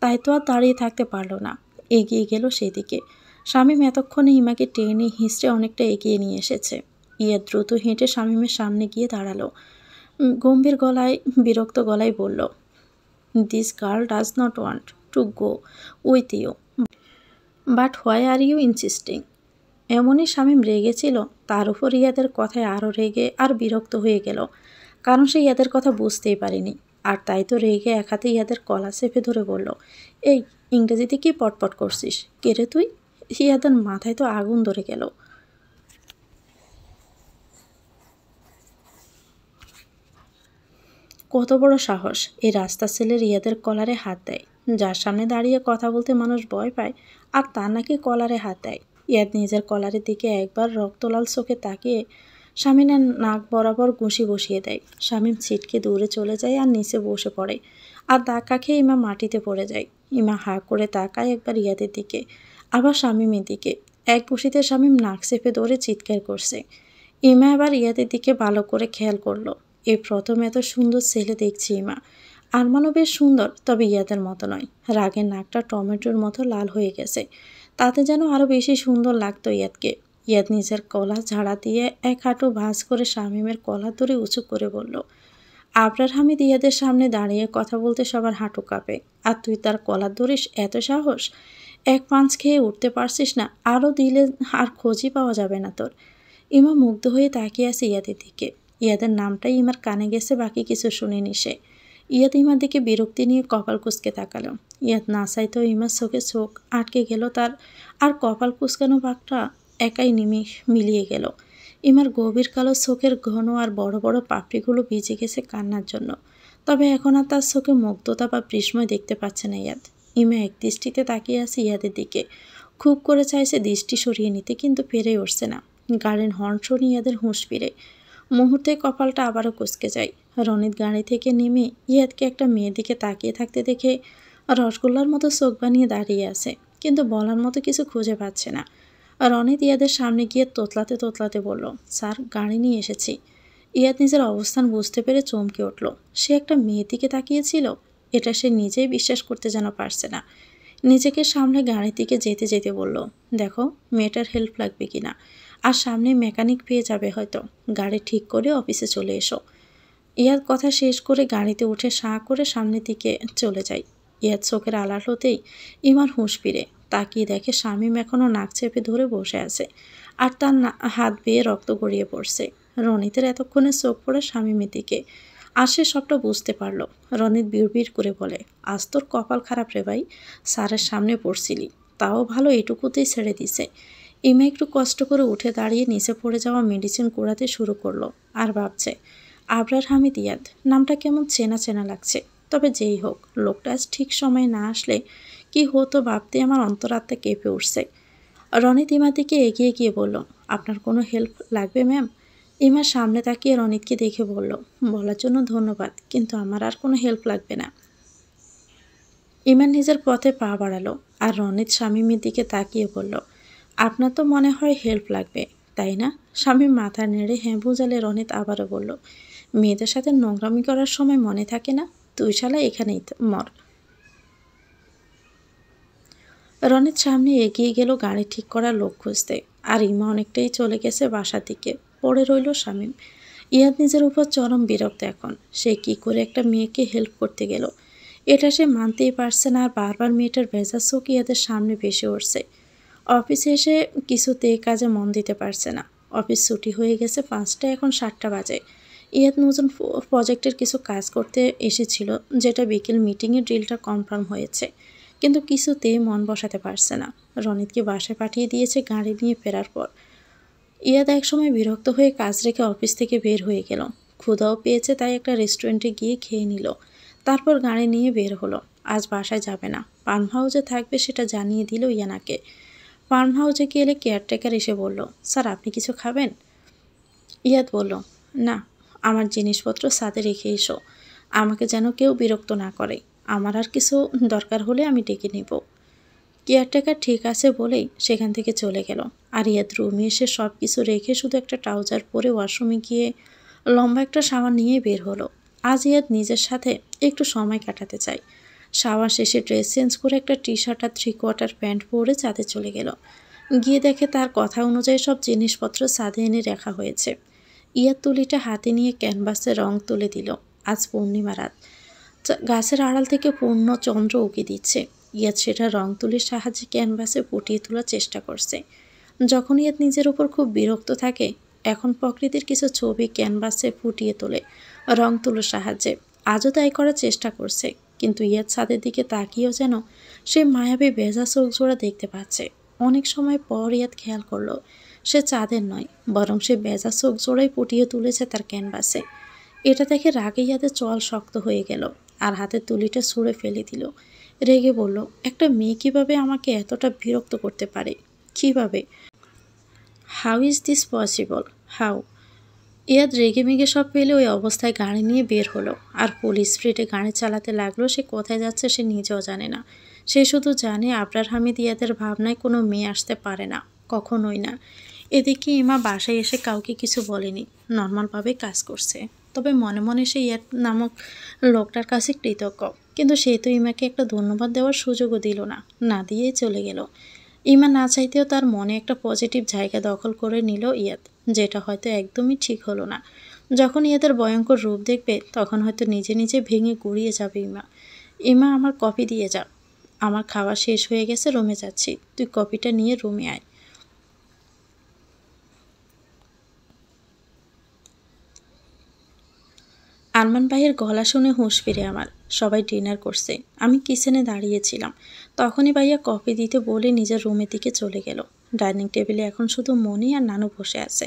তাই তো আর দাঁড়িয়ে থাকতে পারল না, এগিয়ে গেল সেদিকে। শামীম এতক্ষণে ইমাকে টেনে হিঁচড়ে অনেকটা এগিয়ে নিয়ে এসেছে। ইয়াদ দ্রুত হেঁটে শামীমের সামনে গিয়ে দাঁড়ালো। গম্ভীর গলায় বিরক্ত গলায় বলল, this girl does not want to go with you, but why are you insisting. এমনই শামীম রেগেছিল, তার উপর ইয়াদের কথায় আরও রেগে আর বিরক্ত হয়ে গেল, কারণ সে ইয়াদের কথা বুঝতেই পারেনি। আর তাই তো রেগে এক হাতে ইয়াদের কলা চেপে ধরে বলল, এই ইংরেজিতে কি পটপট করছিস? কে রে তুই? ইয়াদের মাথায় তো আগুন ধরে গেল। কত বড় সাহস এই রাস্তার ছেলে রিয়াদের কলারে হাত দেয়, যার সামনে দাঁড়িয়ে কথা বলতে মানুষ ভয় পায়, আর তার নাকি কলারে হাত দেয়। ইয়াদ নিজের কলারের দিকে একবার রক্তলাল চোখে তাকিয়ে শামীমের নাক বরাবর ঘুষি বসিয়ে দেয়। শামীম ছিটকে দূরে চলে যায় আর নিচে বসে পড়ে, আর ধাক্কা খেয়ে ইমা মাটিতে পড়ে যায়। ইমা হা করে তাকায় একবার ইয়াদের দিকে, আবার শামীমের দিকে। এক বসিতে শামীম নাক চেপে ধরে চিৎকার করছে। ইমা এবার ইয়াদের দিকে ভালো করে খেয়াল করলো। এই প্রথম এত সুন্দর ছেলে দেখছি ইমা। আরমানও বেশ সুন্দর, তবে ইয়াদের মতো নয়। রাগের নাকটা টমেটোর মতো লাল হয়ে গেছে, তাতে যেন আরও বেশি সুন্দর লাগতো ইয়াদকে। ইয়াদ নিজের কলা ঝাড়া দিয়ে এক হাঁটু ভাঁজ করে শামীমের কলা ধরে উঁচু করে বলল, আবরার হামিদ ইয়াদের সামনে দাঁড়িয়ে কথা বলতে সবার হাঁটু কাঁপে, আর তুই তার কলার ধরিস? এত সাহস! এক পাঁচ খেয়ে উঠতে পারছিস না? আরও দিলে আর খোঁজই পাওয়া যাবে না তোর। ইমা মুগ্ধ হয়ে তাকিয়ে আছে ইয়াদের দিকে। ইয়াদের নামটাই ইমার কানে গেছে, বাকি কিছু শুনেনি সে। ইয়াদ ইমার দিকে বিরক্তি নিয়ে কপাল কুঁচকে তাকালো। ইয়াদ না চাইতেও ইমার চোখে চোখ আটকে গেল তার, আর কপাল কুঁচকানো বাঘটা একাই মিলিয়ে গেল। ইমার গভীর কালো চোখের ঘন আর বড় বড় পাপড়িগুলো ভিজে গেছে কান্নার জন্য, তবে এখন আর তার চোখে মুগ্ধতা বা বিস্ময় দেখতে পাচ্ছে না ইয়াদ। ইমা এক দৃষ্টিতে তাকিয়ে আছে ইয়াদের দিকে, খুব করে চাইছে দৃষ্টি সরিয়ে নিতে, কিন্তু পেরে উঠছে না। গাড়ির হর্ন শুনে ইয়াদের হুঁশ ফিরে, মুহূর্তে কপালটা আবারও কুঁচকে যায়। রনিত গাড়ি থেকে নেমে ইয়াদকে একটা মেয়ের দিকে তাকিয়ে থাকতে দেখে রসগোল্লার মতো চোখ বানিয়ে দাঁড়িয়ে আছে, কিন্তু বলার মতো কিছু খুঁজে পাচ্ছে না। রনিত ইয়াদের সামনে গিয়ে তোতলাতে তোতলাতে বলল, স্যার গাড়ি নিয়ে এসেছি। ইয়াদ নিজের অবস্থান বুঝতে পেরে চমকে উঠল। সে একটা মেয়ের দিকে তাকিয়েছিল, এটা সে নিজেই বিশ্বাস করতে যেন পারছে না। নিজেকে সামনে গাড়ির দিকে যেতে যেতে বলল, দেখো মেয়েটার হেল্প লাগবে কিনা, আর সামনে মেকানিক পেয়ে যাবে হয়তো, গাড়ি ঠিক করে অফিসে চলে এসো। ইয়াদ কথা শেষ করে গাড়িতে উঠে সাঁ করে সামনের দিকে চলে যায়। ইয়াদ চোখের আড়াল হতেই ইমার হুঁশ ফিরে তাকিয়ে দেখে শামীম এখনও নাক চেপে ধরে বসে আছে, আর তার হাত বেয়ে রক্ত গড়িয়ে পড়ছে। রনিতের এতক্ষণে চোখ পড়ে শামীমের দিকে, আর সে সবটা বুঝতে পারল। রনিত বিড়বিড় করে বলে, আজ তোর কপাল খারাপ রে ভাই, স্যারের সামনে পড়ছিলি, তাও ভালো এটুকুতেই ছেড়ে দিছে। ইমা একটু কষ্ট করে উঠে দাঁড়িয়ে নিচে পড়ে যাওয়া মেডিসিন কুড়াতে শুরু করলো, আর ভাবছে আবরার হামিদ ইয়াদ নামটা কেমন চেনা চেনা লাগছে। তবে যেই হোক, লোকটা আজ ঠিক সময়ে না আসলে কি হতো ভাবতে আমার অন্তরাত্মা কেঁপে উঠছে। রনিত ইমার দিকে এগিয়ে গিয়ে বলল, আপনার কোনো হেল্প লাগবে ম্যাম? ইমার সামনে তাকিয়ে রনিতকে দেখে বলল, বলার জন্য ধন্যবাদ, কিন্তু আমার আর কোনো হেল্প লাগবে না। ইমান নিজের পথে পা বাড়ালো, আর রনিত শামীমের দিকে তাকিয়ে বলল, আপনার তো মনে হয় হেল্প লাগবে, তাই না? শামীম মাথা নেড়ে হ্যাঁ বুঝালে রনিত আবারও বলল, মেয়েদের সাথে নোংরামি করার সময় মনে থাকে না? তুই শালা এখানেই মর। রনিত সামনে এগিয়ে গেল গাড়ি ঠিক করার লোক খুঁজতে, আর ইমা অনেকটাই চলে গেছে বাসার দিকে। পড়ে রইল শামীম। ইয়াদ নিজের উপর চরম বিরক্ত এখন। সে কি করে একটা মেয়েকে হেল্প করতে গেল, এটা সে মানতেই পারছে না। আর বারবার মেয়েটার ভেজা চোখ ইয়াদের সামনে ভেসে উঠছে। অফিসে এসে কিছুতে কাজে মন দিতে পারছে না। অফিস ছুটি হয়ে গেছে 5টা, এখন 7টা বাজে। ইয়াদ নতুন প্রজেক্টের কিছু কাজ করতে এসেছিল, যেটা বিকেল মিটিংয়ে ডিলটা কনফার্ম হয়েছে, কিন্তু কিছুতেই মন বসাতে পারছে না। রনিতকে বাসায় পাঠিয়ে দিয়েছে গাড়ি নিয়ে ফেরার পর। ইয়াদ একসময় বিরক্ত হয়ে কাজ রেখে অফিস থেকে বের হয়ে গেল। ক্ষুধাও পেয়েছে, তাই একটা রেস্টুরেন্টে গিয়ে খেয়ে নিল। তারপর গাড়ি নিয়ে বের হলো। আজ বাসায় যাবে না, ফার্ম হাউসে থাকবে সেটা জানিয়ে দিল ইয়ানাকে। ফার্ম হাউসে গেলে কেয়ারটেকার এসে বলল, স্যার আপনি কিছু খাবেন? ইয়াদ বলল, না, আমার জিনিসপত্র ছাদে রেখে এসো, আমাকে যেন কেউ বিরক্ত না করে। আমার আর কিছু দরকার হলে আমি ডেকে নেব। কেয়ারটেকার ঠিক আছে বলেই সেখান থেকে চলে গেল। আর ইয়াদ রুমে এসে সব কিছু রেখে শুধু একটা ট্রাউজার পরে ওয়াশরুমে গিয়ে লম্বা একটা শাওয়ার নিয়ে বের হলো। আজ ইয়াদ নিজের সাথে একটু সময় কাটাতে চায়। শাওয়ার শেষে ড্রেস চেঞ্জ করে একটা টি শার্ট আর 3/4 প্যান্ট পরে ছাদে চলে গেল। গিয়ে দেখে তার কথা অনুযায়ী সব জিনিসপত্র ছাদে এনে রাখা হয়েছে। ইয়াদ তুলিটা হাতে নিয়ে ক্যানভাসে রং তুলে দিল। আজ পূর্ণিমা রাত, গাছের আড়াল থেকে পূর্ণ চন্দ্র উঁকি দিচ্ছে। ইয়াদ সেটা রং তুলির সাহায্যে ক্যানভাসে ফুটিয়ে তোলার চেষ্টা করছে। যখন ইয়াদ নিজের উপর খুব বিরক্ত থাকে, এখন প্রকৃতির কিছু ছবি ক্যানভাসে ফুটিয়ে তোলে রং তুলোর সাহায্যে। আজও তাই করার চেষ্টা করছে, কিন্তু ইয়াদ ছাদের দিকে তাকিয়েও যেন সে মায়াবী ভেজা চোখ জোড়া দেখতে পাচ্ছে। অনেক সময় পর ইয়াদ খেয়াল করলো, সে চাঁদের নয়, বরং সে ভেজা চোখ জোড়াই ফুটিয়ে তুলেছে তার ক্যানভাসে। এটা দেখে রাগে ইয়াদের চল শক্ত হয়ে গেল, আর হাতের তুলিটা ছুঁড়ে ফেলে দিল। রেগে বলল, একটা মেয়ে কীভাবে আমাকে এতটা বিরক্ত করতে পারে? কীভাবে? How is this possible? How? ইয়াদ রেগে মেগে সব পেলে ওই অবস্থায় গাড়ি নিয়ে বের হলো, আর ফুল স্পিডে গাড়ি চালাতে লাগলো। সে কোথায় যাচ্ছে সে নিজেও জানে না। সে শুধু জানে আবরার হামিদ ইয়াদের ভাবনায় কোনো মেয়ে আসতে পারে না, কখনোই না। এদিকে ইমা বাসায় এসে কাউকে কিছু বলেনি, নর্মালভাবে কাজ করছে। তবে মনে মনে সে ইয়াদ নামক লোকটার কাছে কৃতজ্ঞ, কিন্তু সে তো ইমাকে একটা ধন্যবাদ দেওয়ার সুযোগও দিল না, না দিয়েই চলে গেল। ইমা না চাইতেও তার মনে একটা পজিটিভ জায়গা দখল করে নিল ইয়াদ, যেটা হয়তো একদমই ঠিক হলো না। যখন ইয়াদের ভয়ঙ্কর রূপ দেখবে, তখন হয়তো নিজে নিজে ভেঙে গুড়িয়ে যাবে ইমা। ইমা, আমার কফি দিয়ে যা। আমার খাওয়া শেষ হয়ে গেছে, রুমে যাচ্ছি, তুই কফিটা নিয়ে রুমে আয়। আরমান ভাইয়ের গলা শুনে হুঁশ ফিরে আমার। সবাই ডিনার করছে, আমি কিচেনে দাঁড়িয়েছিলাম। তখনই ভাইয়া কফি দিতে বলে নিজের রুমের দিকে চলে গেল। ডাইনিং টেবিলে এখন শুধু মনি আর নানু বসে আছে।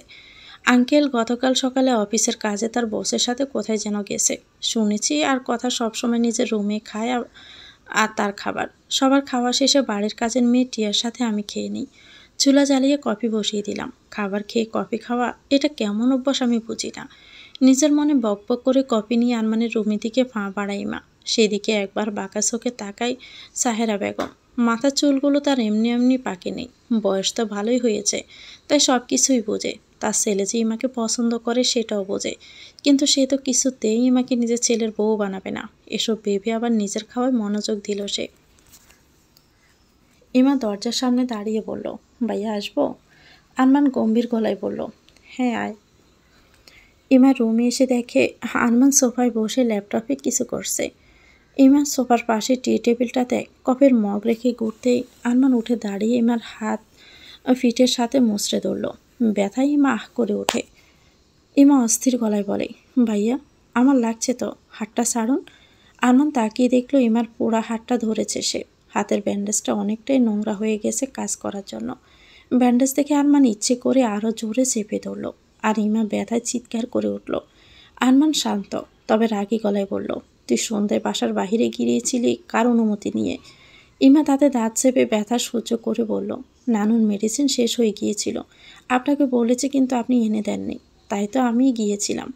আঙ্কেল গতকাল সকালে অফিসের কাজে তার বসের সাথে কোথায় যেন গেছে শুনেছি, আর কথা সবসময় নিজের রুমে খায়। আর তার খাবার, সবার খাওয়া শেষে বাড়ির কাজের মেয়ে টিয়ার সাথে আমি খেয়ে নিই। চুলা জ্বালিয়ে কফি বসিয়ে দিলাম। খাবার খেয়ে কফি খাওয়া, এটা কেমন অভ্যাস আমি বুঝি না। নিজের মনে বকবক করে কফি নিয়ে আরমানের রুমের দিকে পা বাড়াই মা। সেদিকে একবার বাঁকা চোখে তাকায় সাহেরা বেগম। মাথার চুলগুলো তার এমনি এমনি পাকেনি, বয়স তো ভালোই হয়েছে, তাই সব কিছুই বোঝে। তার ছেলে যে ইমাকে পছন্দ করে সেটাও বোঝে, কিন্তু সে তো কিছুতেই ইমাকে নিজের ছেলের বউ বানাবে না। এসব ভেবে আবার নিজের খাওয়ায় মনোযোগ দিল সে। ইমা দরজার সামনে দাঁড়িয়ে বলল, ভাইয়া আসবো? আরমান গম্ভীর গলায় বলল, হ্যাঁ আয়। ইমা রুমে এসে দেখে আরমান সোফায় বসে ল্যাপটপে কিছু করছে। ইমা সোফার পাশে টি টেবিলটাতে কফের মগ রেখে ঘুরতেই আরমান উঠে দাঁড়িয়ে ইমার হাত ফিটের সাথে মুচড়ে ধরল। ব্যথায় ইমা আহ করে ওঠে। ইমা অস্থির গলায় বলে, ভাইয়া আমার লাগছে তো, হাতটা ছাড়ুন। আরমান তাকিয়ে দেখলো ইমার পোড়া হাতটা ধরেছে সে। হাতের ব্যান্ডেজটা অনেকটাই নোংরা হয়ে গেছে কাজ করার জন্য। ব্যান্ডেজ দেখে আরমান ইচ্ছে করে আরও জোরে চেপে ধরল, আর ইমা ব্যথায় চিৎকার করে উঠল। আরমান শান্ত, তবে রাগী গলায় বলল, তুই সন্ধ্যায় বাসার বাহিরে গিয়েছিলি কার অনুমতি নিয়ে? ইমা তাতে দাঁত চেপে ব্যথা সহ্য করে বলল, নানুর মেডিসিন শেষ হয়ে গিয়েছিল, আপনাকে বলেছে কিন্তু আপনি এনে দেননি, তাই তো আমি গিয়েছিলাম।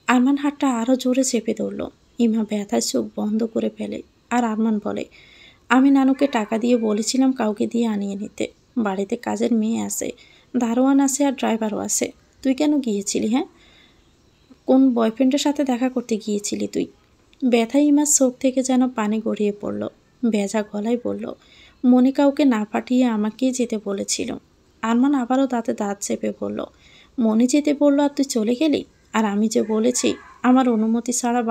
আরমান হাতটা আরও জোরে চেপে ধরল। ইমা ব্যথায় চোখ বন্ধ করে ফেলে, আর আরমান বলে, আমি নানুকে টাকা দিয়ে বলেছিলাম কাউকে দিয়ে আনিয়ে নিতে। বাড়িতে কাজের মেয়ে আছে, দারোয়ান আছে, আর ড্রাইভারও আছে। তুই কেন গিয়েছিলি? হ্যাঁ, কোন বয়ফ্রেন্ডের সাথে দেখা করতে গিয়েছিলি তুই? ব্যথায় ইমার চোখ থেকে যেন পানি গড়িয়ে পড়ল। ভেজা গলায় বলল, মনে কাউকে না পাঠিয়ে আমাকেই যেতে বলেছিল। আরমান আবারও দাঁতে দাঁত চেপে বলল, মনে যেতে বললো আর তুই চলে গেলি? আর আমি যে বলেছি আমার অনুমতি ছাড়া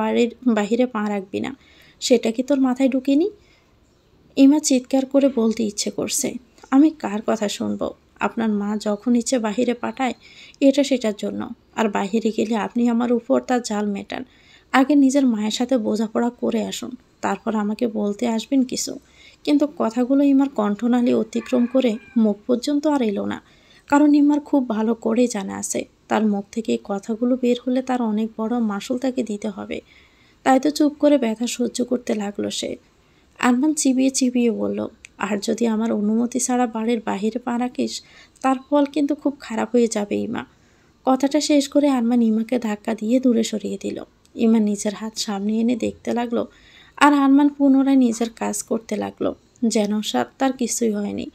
বাহিরে পা রাখবি না, সেটা কি তোর মাথায় ঢুকেনি? ইমা চিৎকার করে বলতে ইচ্ছে করছে, আমি কার কথা শুনবো? আপনার মা যখন ইচ্ছে বাহিরে পাঠায় এটা সেটার জন্য, আর বাহিরে গেলে আপনি আমার উপর তার জাল মেটান। আগে নিজের মায়ের সাথে বোঝাপড়া করে আসুন, তারপর আমাকে বলতে আসবেন কিছু। কিন্তু কথাগুলো ইমার কণ্ঠনালী অতিক্রম করে মুখ পর্যন্ত আর এলো না, কারণ ইমার খুব ভালো করে জানা আছে তার মুখ থেকে এই কথাগুলো বের হলে তার অনেক বড় মাসুল তাকে দিতে হবে। তাই তো চুপ করে ব্যথা সহ্য করতে লাগলো সে। আরমান চিবিয়ে চিবিয়ে বলল, আর যদি আমার অনুমতি ছাড়া বাড়ির বাহিরে পা রাখিস, তার ফল কিন্তু খুব খারাপ হয়ে যাবে ইমা। কথাটা শেষ করে আরমান ইমাকে ধাক্কা দিয়ে দূরে সরিয়ে দিল। ইমা নিজের হাত সামনে এনে দেখতে লাগলো, আর আরমান পুনরায় নিজের কাজ করতে লাগলো যেন তার কিছুই হয়নি।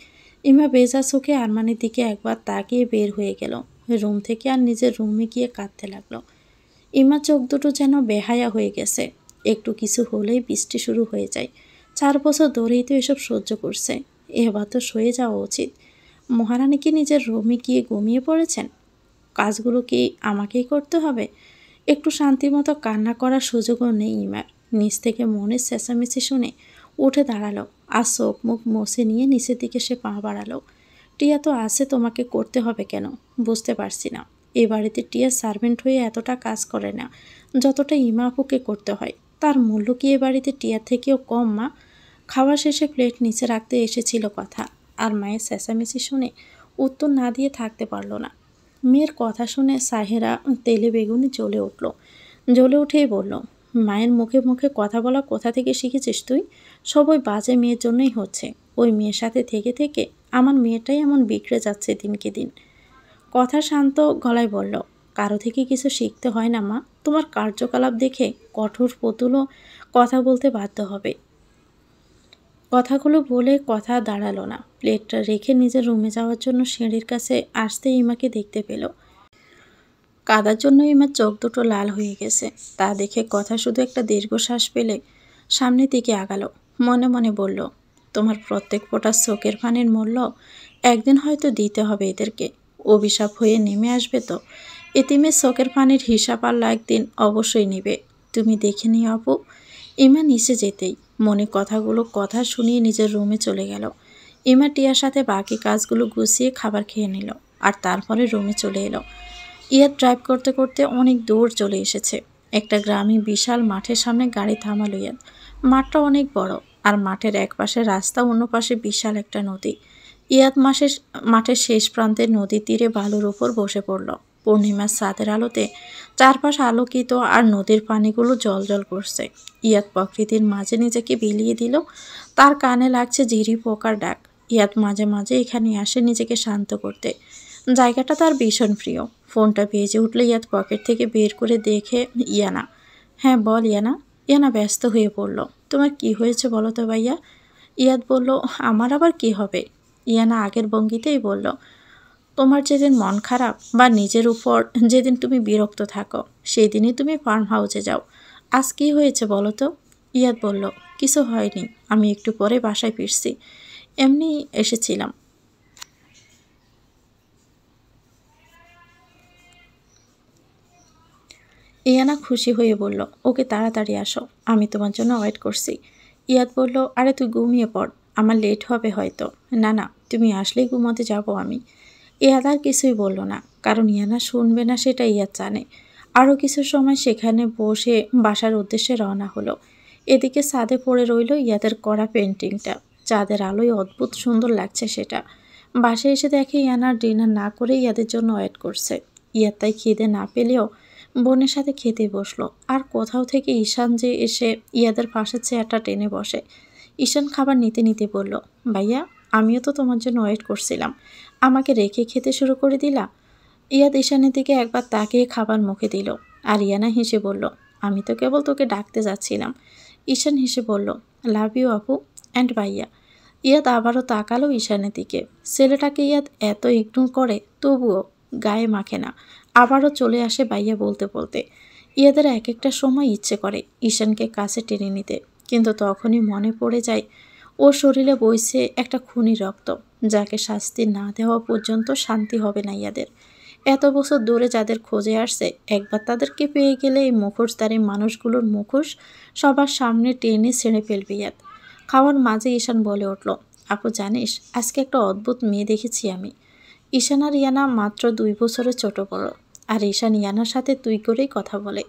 ইমা বেজা চোখে আরমানের দিকে একবার তাকিয়ে বের হয়ে গেল রুম থেকে, আর নিজের রুমে গিয়ে কাঁদতে লাগলো। ইমা চোখ দুটো যেন বেহায়া হয়ে গেছে। একটু কিছু হলেই বৃষ্টি শুরু হয়ে যায়। 4 বছর ধরেই তো এসব সহ্য করছে, এবার তো সয়ে যাওয়া উচিত। মহারানী কি নিজের রুমে গিয়ে ঘুমিয়ে পড়েছেন? কাজগুলো কি আমাকেই করতে হবে? একটু শান্তিমতো কান্না করার সুযোগও নেই ইমার। নিচ থেকে মনের চেঁচামেচি শুনে উঠে দাঁড়ালো, আর চোখ মুখ মুছে নিয়ে নিচের দিকে সে পা বাড়ালো। টিয়া তো আছে, তোমাকে করতে হবে কেন বুঝতে পারছি না। এই বাড়িতে টিয়া সার্ভেন্ট হয়ে এতটা কাজ করে না যতটা ইমা আপুকে করতে হয়। তার মূল্য কি এ বাড়িতে টিয়ার থেকেও কম? মা খাওয়া শেষে প্লেট নিচে রাখতে এসেছিল কথা, আর মায়ের চেঁচামেচি শুনে উত্তর না দিয়ে থাকতে পারল না। মেয়ের কথা শুনে সাহেরা তেলে বেগুনে জ্বলে উঠল। জ্বলে উঠেই বলল, মায়ের মুখে মুখে কথা বলা কোথা থেকে শিখেছিস তুই? সব ওই বাজে মেয়ের জন্যই হচ্ছে। ওই মেয়ের সাথে থেকে থেকে আমার মেয়েটাই এমন বিগড়ে যাচ্ছে দিনকে দিন। কথা শান্ত গলায় বলল, কারো থেকে কিছু শিখতে হয় না মা, তোমার কার্যকলাপ দেখে কঠোর পুতুলও কথা বলতে বাধ্য হবে। কথাগুলো বলে কথা দাঁড়ালো না। প্লেটটা রেখে নিজের রুমে যাওয়ার জন্য সিঁড়ির কাছে আসতে ইমাকে দেখতে পেল। কাদার জন্য ইমার চোখ দুটো লাল হয়ে গেছে। তা দেখে কথা শুধু একটা দীর্ঘশ্বাস পেলে সামনের দিকে আগালো। মনে মনে বলল, তোমার প্রত্যেক ফোঁটা চোখের পানির মূল্য একদিন হয়তো দিতে হবে এদেরকে। অভিশাপ হয়ে নেমে আসবে তো। এতিমের চোখের পানির হিসাব আল্লাহ একদিন অবশ্যই নেবে। তুমি দেখে নিও আপু। ইমা নিচে যেতেই মনে কথাগুলো কথা শুনিয়ে নিজের রুমে চলে গেল। ইমা টিয়ার সাথে বাকি কাজগুলো গুছিয়ে খাবার খেয়ে নিল, আর তারপরে রুমে চলে এলো। ইয়াদ ড্রাইভ করতে করতে অনেক দূর চলে এসেছে। একটা গ্রামে বিশাল মাঠের সামনে গাড়ি থামালো ইয়াদ। মাঠটা অনেক বড়, আর মাঠের এক পাশে রাস্তা, অন্য পাশে বিশাল একটা নদী। ইয়াদ মাঠের শেষ প্রান্তে নদীর তীরে বালুর উপর বসে পড়ল। পূর্ণিমার চাঁদের আলোতে চারপাশ আলোকিত, আর নদীর পানিগুলো জলজল করছে। ইয়াদ প্রকৃতির মাঝে নিজেকে বিলিয়ে দিল। তার কানে লাগছে ঝিরি পোকার ডাক। ইয়াদ মাঝে মাঝে এখানে আসে নিজেকে শান্ত করতে। জায়গাটা তার ভীষণ প্রিয়। ফোনটা বেজে উঠলে ইয়াদ পকেট থেকে বের করে দেখে ইয়ানা। হ্যাঁ বল ইয়ানা, ইয়ানা ব্যস্ত হয়ে পড়ল। তোমার কি হয়েছে বলো তো ভাইয়া? ইয়াদ বলল, আমার আবার কি হবে? ইয়ানা আগের ভঙ্গিতেই বলল, তোমার যেদিন মন খারাপ বা নিজের উপর যেদিন তুমি বিরক্ত থাকো সেই দিনই তুমি ফার্ম হাউসে যাও। আজ কি হয়েছে বলো তো? ইয়াদ বলল, কিছু হয়নি, আমি একটু পরে বাসায় ফিরছি, এমনি এসেছিলাম। ইয়ানা খুশি হয়ে বলল, ওকে তাড়াতাড়ি আসো, আমি তোমার জন্য ওয়েট করছি। ইয়াদ বলল, আরে তুই ঘুমিয়ে পড়, আমার লেট হবে হয়তো। না না, তুমি আসলেই ঘুমাতে যাব আমি। ইয়াদ আর কিছুই বলল না, কারণ ইয়ানা শুনবে না সেটা ইয়াদ জানে। আরও কিছু সময় সেখানে বসে বাসার উদ্দেশ্যে রওনা হলো। এদিকে ছাদে পড়ে রইল ইয়াদের করা পেন্টিংটা। চাঁদের আলোয় অদ্ভুত সুন্দর লাগছে সেটা। বাসায় এসে দেখে ইয়ানার ডিনার না করে ইয়াদের জন্য ওয়েট করছে। ইয়াদ তাই খিদে না পেলেও বোনের সাথে খেতে বসলো। আর কোথাও থেকে ঈশান যে এসে ইয়াদের পাশের চেয়ারটা টেনে বসে। ঈশান খাবার নিতে নিতে বলল, ভাইয়া আমিও তো তোমার জন্য ওয়েট করছিলাম, আমাকে রেখে খেতে শুরু করে দিলা? ইয়াদ ঈশানের দিকে একবার তাকিয়ে খাবার মুখে দিল। আর ইয়ানা হেসে বলল, আমি তো কেবল তোকে ডাকতে যাচ্ছিলাম। ঈশান হেসে বলল, লাভ ইউ আপু অ্যান্ড ভাইয়া। ইয়াদ আবারও তাকালো ঈশানের দিকে। ছেলেটাকে ইয়াদ এত ইগনোর করে তবুও গায়ে মাখে না। আবারও চলে আসে ভাইয়া বলতে বলতে। ইয়াদের এক একটা সময় ইচ্ছে করে ঈশানকে কাছে টেনে নিতে, কিন্তু তখনই মনে পড়ে যায় ওর শরীরে বইছে একটা খুনি রক্ত, যাকে শাস্তি না দেওয়া পর্যন্ত শান্তি হবে না ইয়াদের। এত বছর দূরে যাদের খোঁজে আসছে, একবার তাদেরকে পেয়ে গেলে এই মুখোশধারী মানুষগুলোর মুখোশ সবার সামনে টেনে ছেড়ে ফেলবে ইয়াদ। খাওয়ার মাঝে ঈশান বলে উঠল, আপু জানিস আজকে একটা অদ্ভুত মেয়ে দেখেছি আমি। ঈশান আর ইয়ানা মাত্র 2 বছরের ছোট বড়। আর ঈশান ইয়ানার সাথে তুই করেই কথা বলে,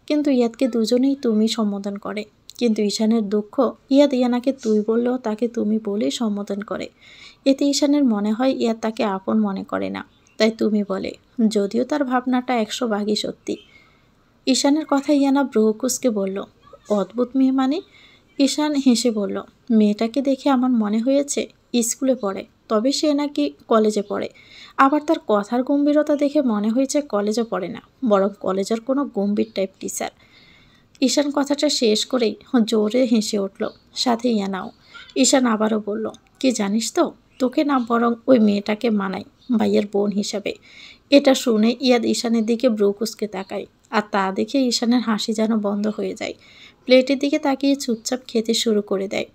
কিন্তু ইয়াদকে দুজনেই তুমি সম্বোধন করে। কিন্তু ঈশানের দুঃখ, ইয়াদ ইয়ানাকে তুই বললেও তাকে তুমি বলেই সম্বোধন করে। এতে ঈশানের মনে হয় ইয়াদ তাকে আপন মনে করে না, তাই তুমি বলে, যদিও তার ভাবনাটা 100 ভাগই সত্যি। ঈশানের কথা ইয়ানা ব্রুকুসকে বলল, অদ্ভুত মেয়ে মানে? ঈশান হেসে বলল, মেয়েটাকে দেখে আমার মনে হয়েছে স্কুলে পড়ে, তবে সে নাকি কলেজে পড়ে। আবার তার কথার গম্ভীরতা দেখে মনে হয়েছে কলেজে পড়ে না, বরং কলেজের কোনো গম্ভীর টাইপ টিচার। ঈশান কথাটা শেষ করেই জোরে হেসে উঠল, সাথে ইয়ানাও। ঈশান আবারও বলল, কি জানিস তো, তোকে না বরং ওই মেয়েটাকে মানাই ভাইয়ের বোন হিসাবে। এটা শুনে ইয়াদ ঈশানের দিকে ব্রুকুসকে তাকায়, আর তা দেখে ঈশানের হাসি যেন বন্ধ হয়ে যায়। প্লেটের দিকে তাকিয়ে চুপচাপ খেতে শুরু করে দেয়।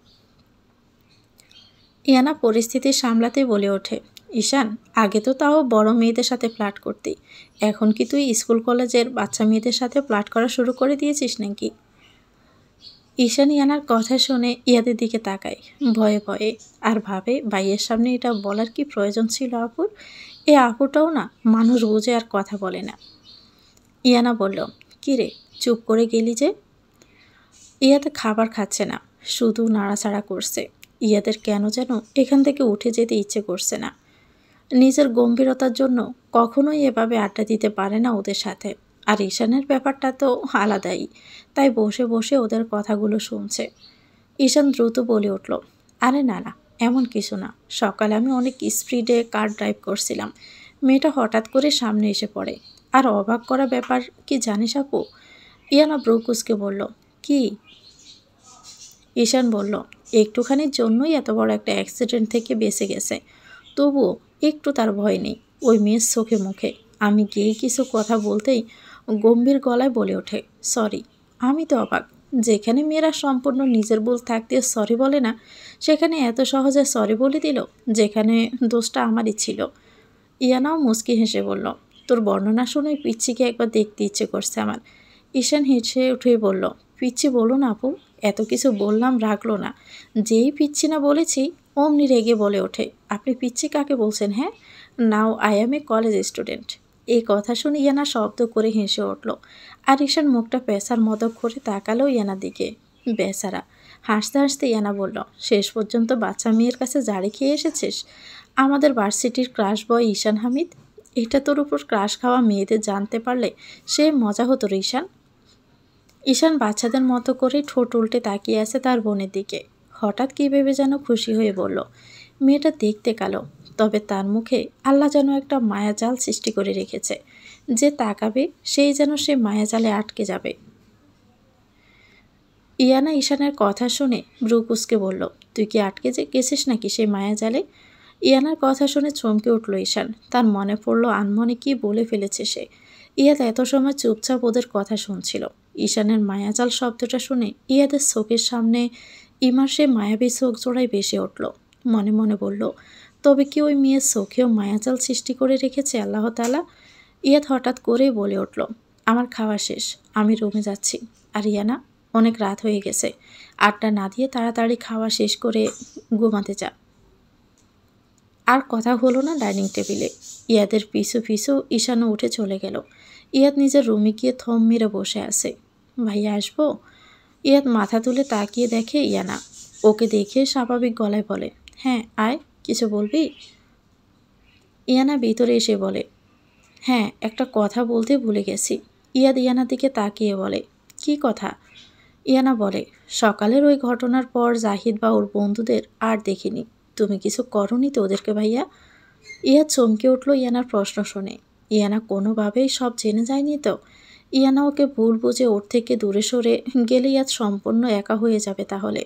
ইয়ানা পরিস্থিতি সামলাতে বলে ওঠে, ঈশান আগে তো তাও বড় মেয়েদের সাথে ফ্লার্ট করতি, এখন কি তুই স্কুল কলেজের বাচ্চা মেয়েদের সাথে ফ্লার্ট করা শুরু করে দিয়েছিস নাকি? ঈশান ইয়ানার কথা শুনে ইয়াদের দিকে তাকায় ভয়ে ভয়ে, আর ভাবে ভাইয়ের সামনে এটা বলার কি প্রয়োজন ছিল আপুর? এ আপুটাও না মানুষ বুঝে আর কথা বলে না। ইয়ানা বলল, কিরে চুপ করে গেলি যে? ইয়াতে খাবার খাচ্ছে না, শুধু নাড়াচাড়া করছে। ইয়াদের কেন যেন এখান থেকে উঠে যেতে ইচ্ছে করছে না। নিজের গম্ভীরতার জন্য কখনোই এভাবে আড্ডা দিতে পারে না ওদের সাথে। আর ঈশানের ব্যাপারটা তো আলাদাই, তাই বসে বসে ওদের কথাগুলো শুনছে। ঈশান দ্রুত বলে উঠল, আরে না না, এমন কিছু না, সকালে আমি অনেক স্পিডে কার ড্রাইভ করছিলাম, মেয়েটা হঠাৎ করে সামনে এসে পড়ে। আর অবাক করা ব্যাপার কি জানিস আপু? ইয়ানা ব্রুকুসকে বলল, কি? ঈশান বলল, একটুখানির জন্যই এত বড় একটা অ্যাক্সিডেন্ট থেকে বেঁচে গেছে, তবুও একটু তার ভয় নেই ওই মেয়ের চোখে মুখে। আমি গিয়ে কিছু কথা বলতেই গম্ভীর গলায় বলে ওঠে, সরি। আমি তো অবাক, যেখানে মেয়েরা সম্পূর্ণ নিজের ভুল থাকতে সরি বলে না, সেখানে এত সহজে সরি বলে দিল, যেখানে দোষটা আমারই ছিল। ইয়ানাও মুচকি হেসে বলল, তোর বর্ণনা শুনে পিচ্ছিকে একবার দেখতে ইচ্ছে করছে আমার। ঈশান হেসে উঠেই বলল, পিচ্ছি বলুন আপু, এত কিছু বললাম রাখলো না। যেই পিচ্ছি না বলেছি অমনি রেগে বলে ওঠে, আপনি পিচ্ছি কাকে বলছেন? হ্যাঁ, now I M A college student. এই কথা শুনে ইয়ানা শব্দ করে হেসে উঠল। আর ঈশান মুখটা পেঁচার মতো করে তাকালো ইয়ানার দিকে। বেচারা। হাসতে হাসতে ইয়ানা বলল, শেষ পর্যন্ত বাচ্চা মেয়ের কাছে জাড়ি খেয়ে এসেছিস? আমাদের ভার্সিটির ক্রাশ বয় ঈশান হামিদ। এটা তোর উপর ক্রাশ খাওয়া মেয়েদের জানতে পারলে সে মজা হতো রে ঈশান। ঈশান বাচ্চাদের মতো করে ঠোঁট উল্টে তাকিয়ে আছে তার বোনের দিকে। হঠাৎ কী ভেবে যেন খুশি হয়ে বলল, মেয়েটা দেখতে কালো, তবে তার মুখে আল্লাহ যেন একটা মায়াজাল সৃষ্টি করে রেখেছে। যে তাকাবে সেই যেন সে মায়াজালে আটকে যাবে। ইয়ানা ঈশানের কথা শুনে ব্রু কুঁচকে বলল, তুই কি আটকে গেছিস নাকি সেই মায়া জালে? ইয়ানার কথা শুনে চমকে উঠল ঈশান। তার মনে পড়ল আনমনে কি বলে ফেলেছে সে। ইয়াদ এত সময় চুপচাপ ওদের কথা শুনছিল। ঈশানের মায়াজাল শব্দটা শুনে ইয়াদের চোখের সামনে ইমার সে মায়াবী চোখ জোড়ায় ভেসে উঠল। মনে মনে বলল, তবে কি ওই মেয়ের চোখেও মায়াজাল সৃষ্টি করে রেখেছে আল্লাহ তাআলা? ইয়াদ হঠাৎ করেই বলে উঠল, আমার খাওয়া শেষ, আমি রুমে যাচ্ছি। আর ইয়ানা, অনেক রাত হয়ে গেছে, আড্ডা না দিয়ে তাড়াতাড়ি খাওয়া শেষ করে ঘুমাতে যা। আর কথা হলো না ডাইনিং টেবিলে। ইয়াদের পিছু পিছু ঈশানও উঠে চলে গেল। ইয়াদ নিজের রুমে গিয়ে থম মেরে বসে আছে। ভাইয়া আসবো? ইয়াদ মাথা তুলে তাকিয়ে দেখে ইয়ানা। ওকে দেখে স্বাভাবিক গলায় বলে, হ্যাঁ আয়, কিছু বলবি? ইয়ানা ভিতরে এসে বলে, হ্যাঁ একটা কথা বলতে ভুলে গেছি। ইয়াদ ইয়ানার দিকে তাকিয়ে বলে, কি কথা? ইয়ানা বলে, সকালের ওই ঘটনার পর জাহিদ বা ওর বন্ধুদের আর দেখিনি। তুমি কিছু করনি তো ওদেরকে ভাইয়া? ইয়াদ চমকে উঠল ইয়ানার প্রশ্ন শুনে। ইয়ানা কোনোভাবেই সব জেনে যায়নি তো? ইয়ানা ওকে ভুল বুঝে ওর থেকে দূরে সরে গেলে ইয়াদ সম্পূর্ণ একা হয়ে যাবে তাহলে।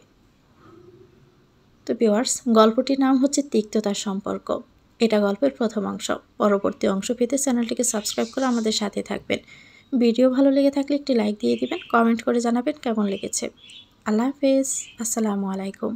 তো ভিউয়ার্স, গল্পটির নাম হচ্ছে তিক্ততার সম্পর্ক। এটা গল্পের প্রথম অংশ। পরবর্তী অংশ পেতে চ্যানেলটিকে সাবস্ক্রাইব করে আমাদের সাথে থাকবেন। ভিডিও ভালো লেগে থাকলে একটি লাইক দিয়ে দিবেন, কমেন্ট করে জানাবেন কেমন লেগেছে। আল্লাহ হাফেজ, আসসালামু আলাইকুম।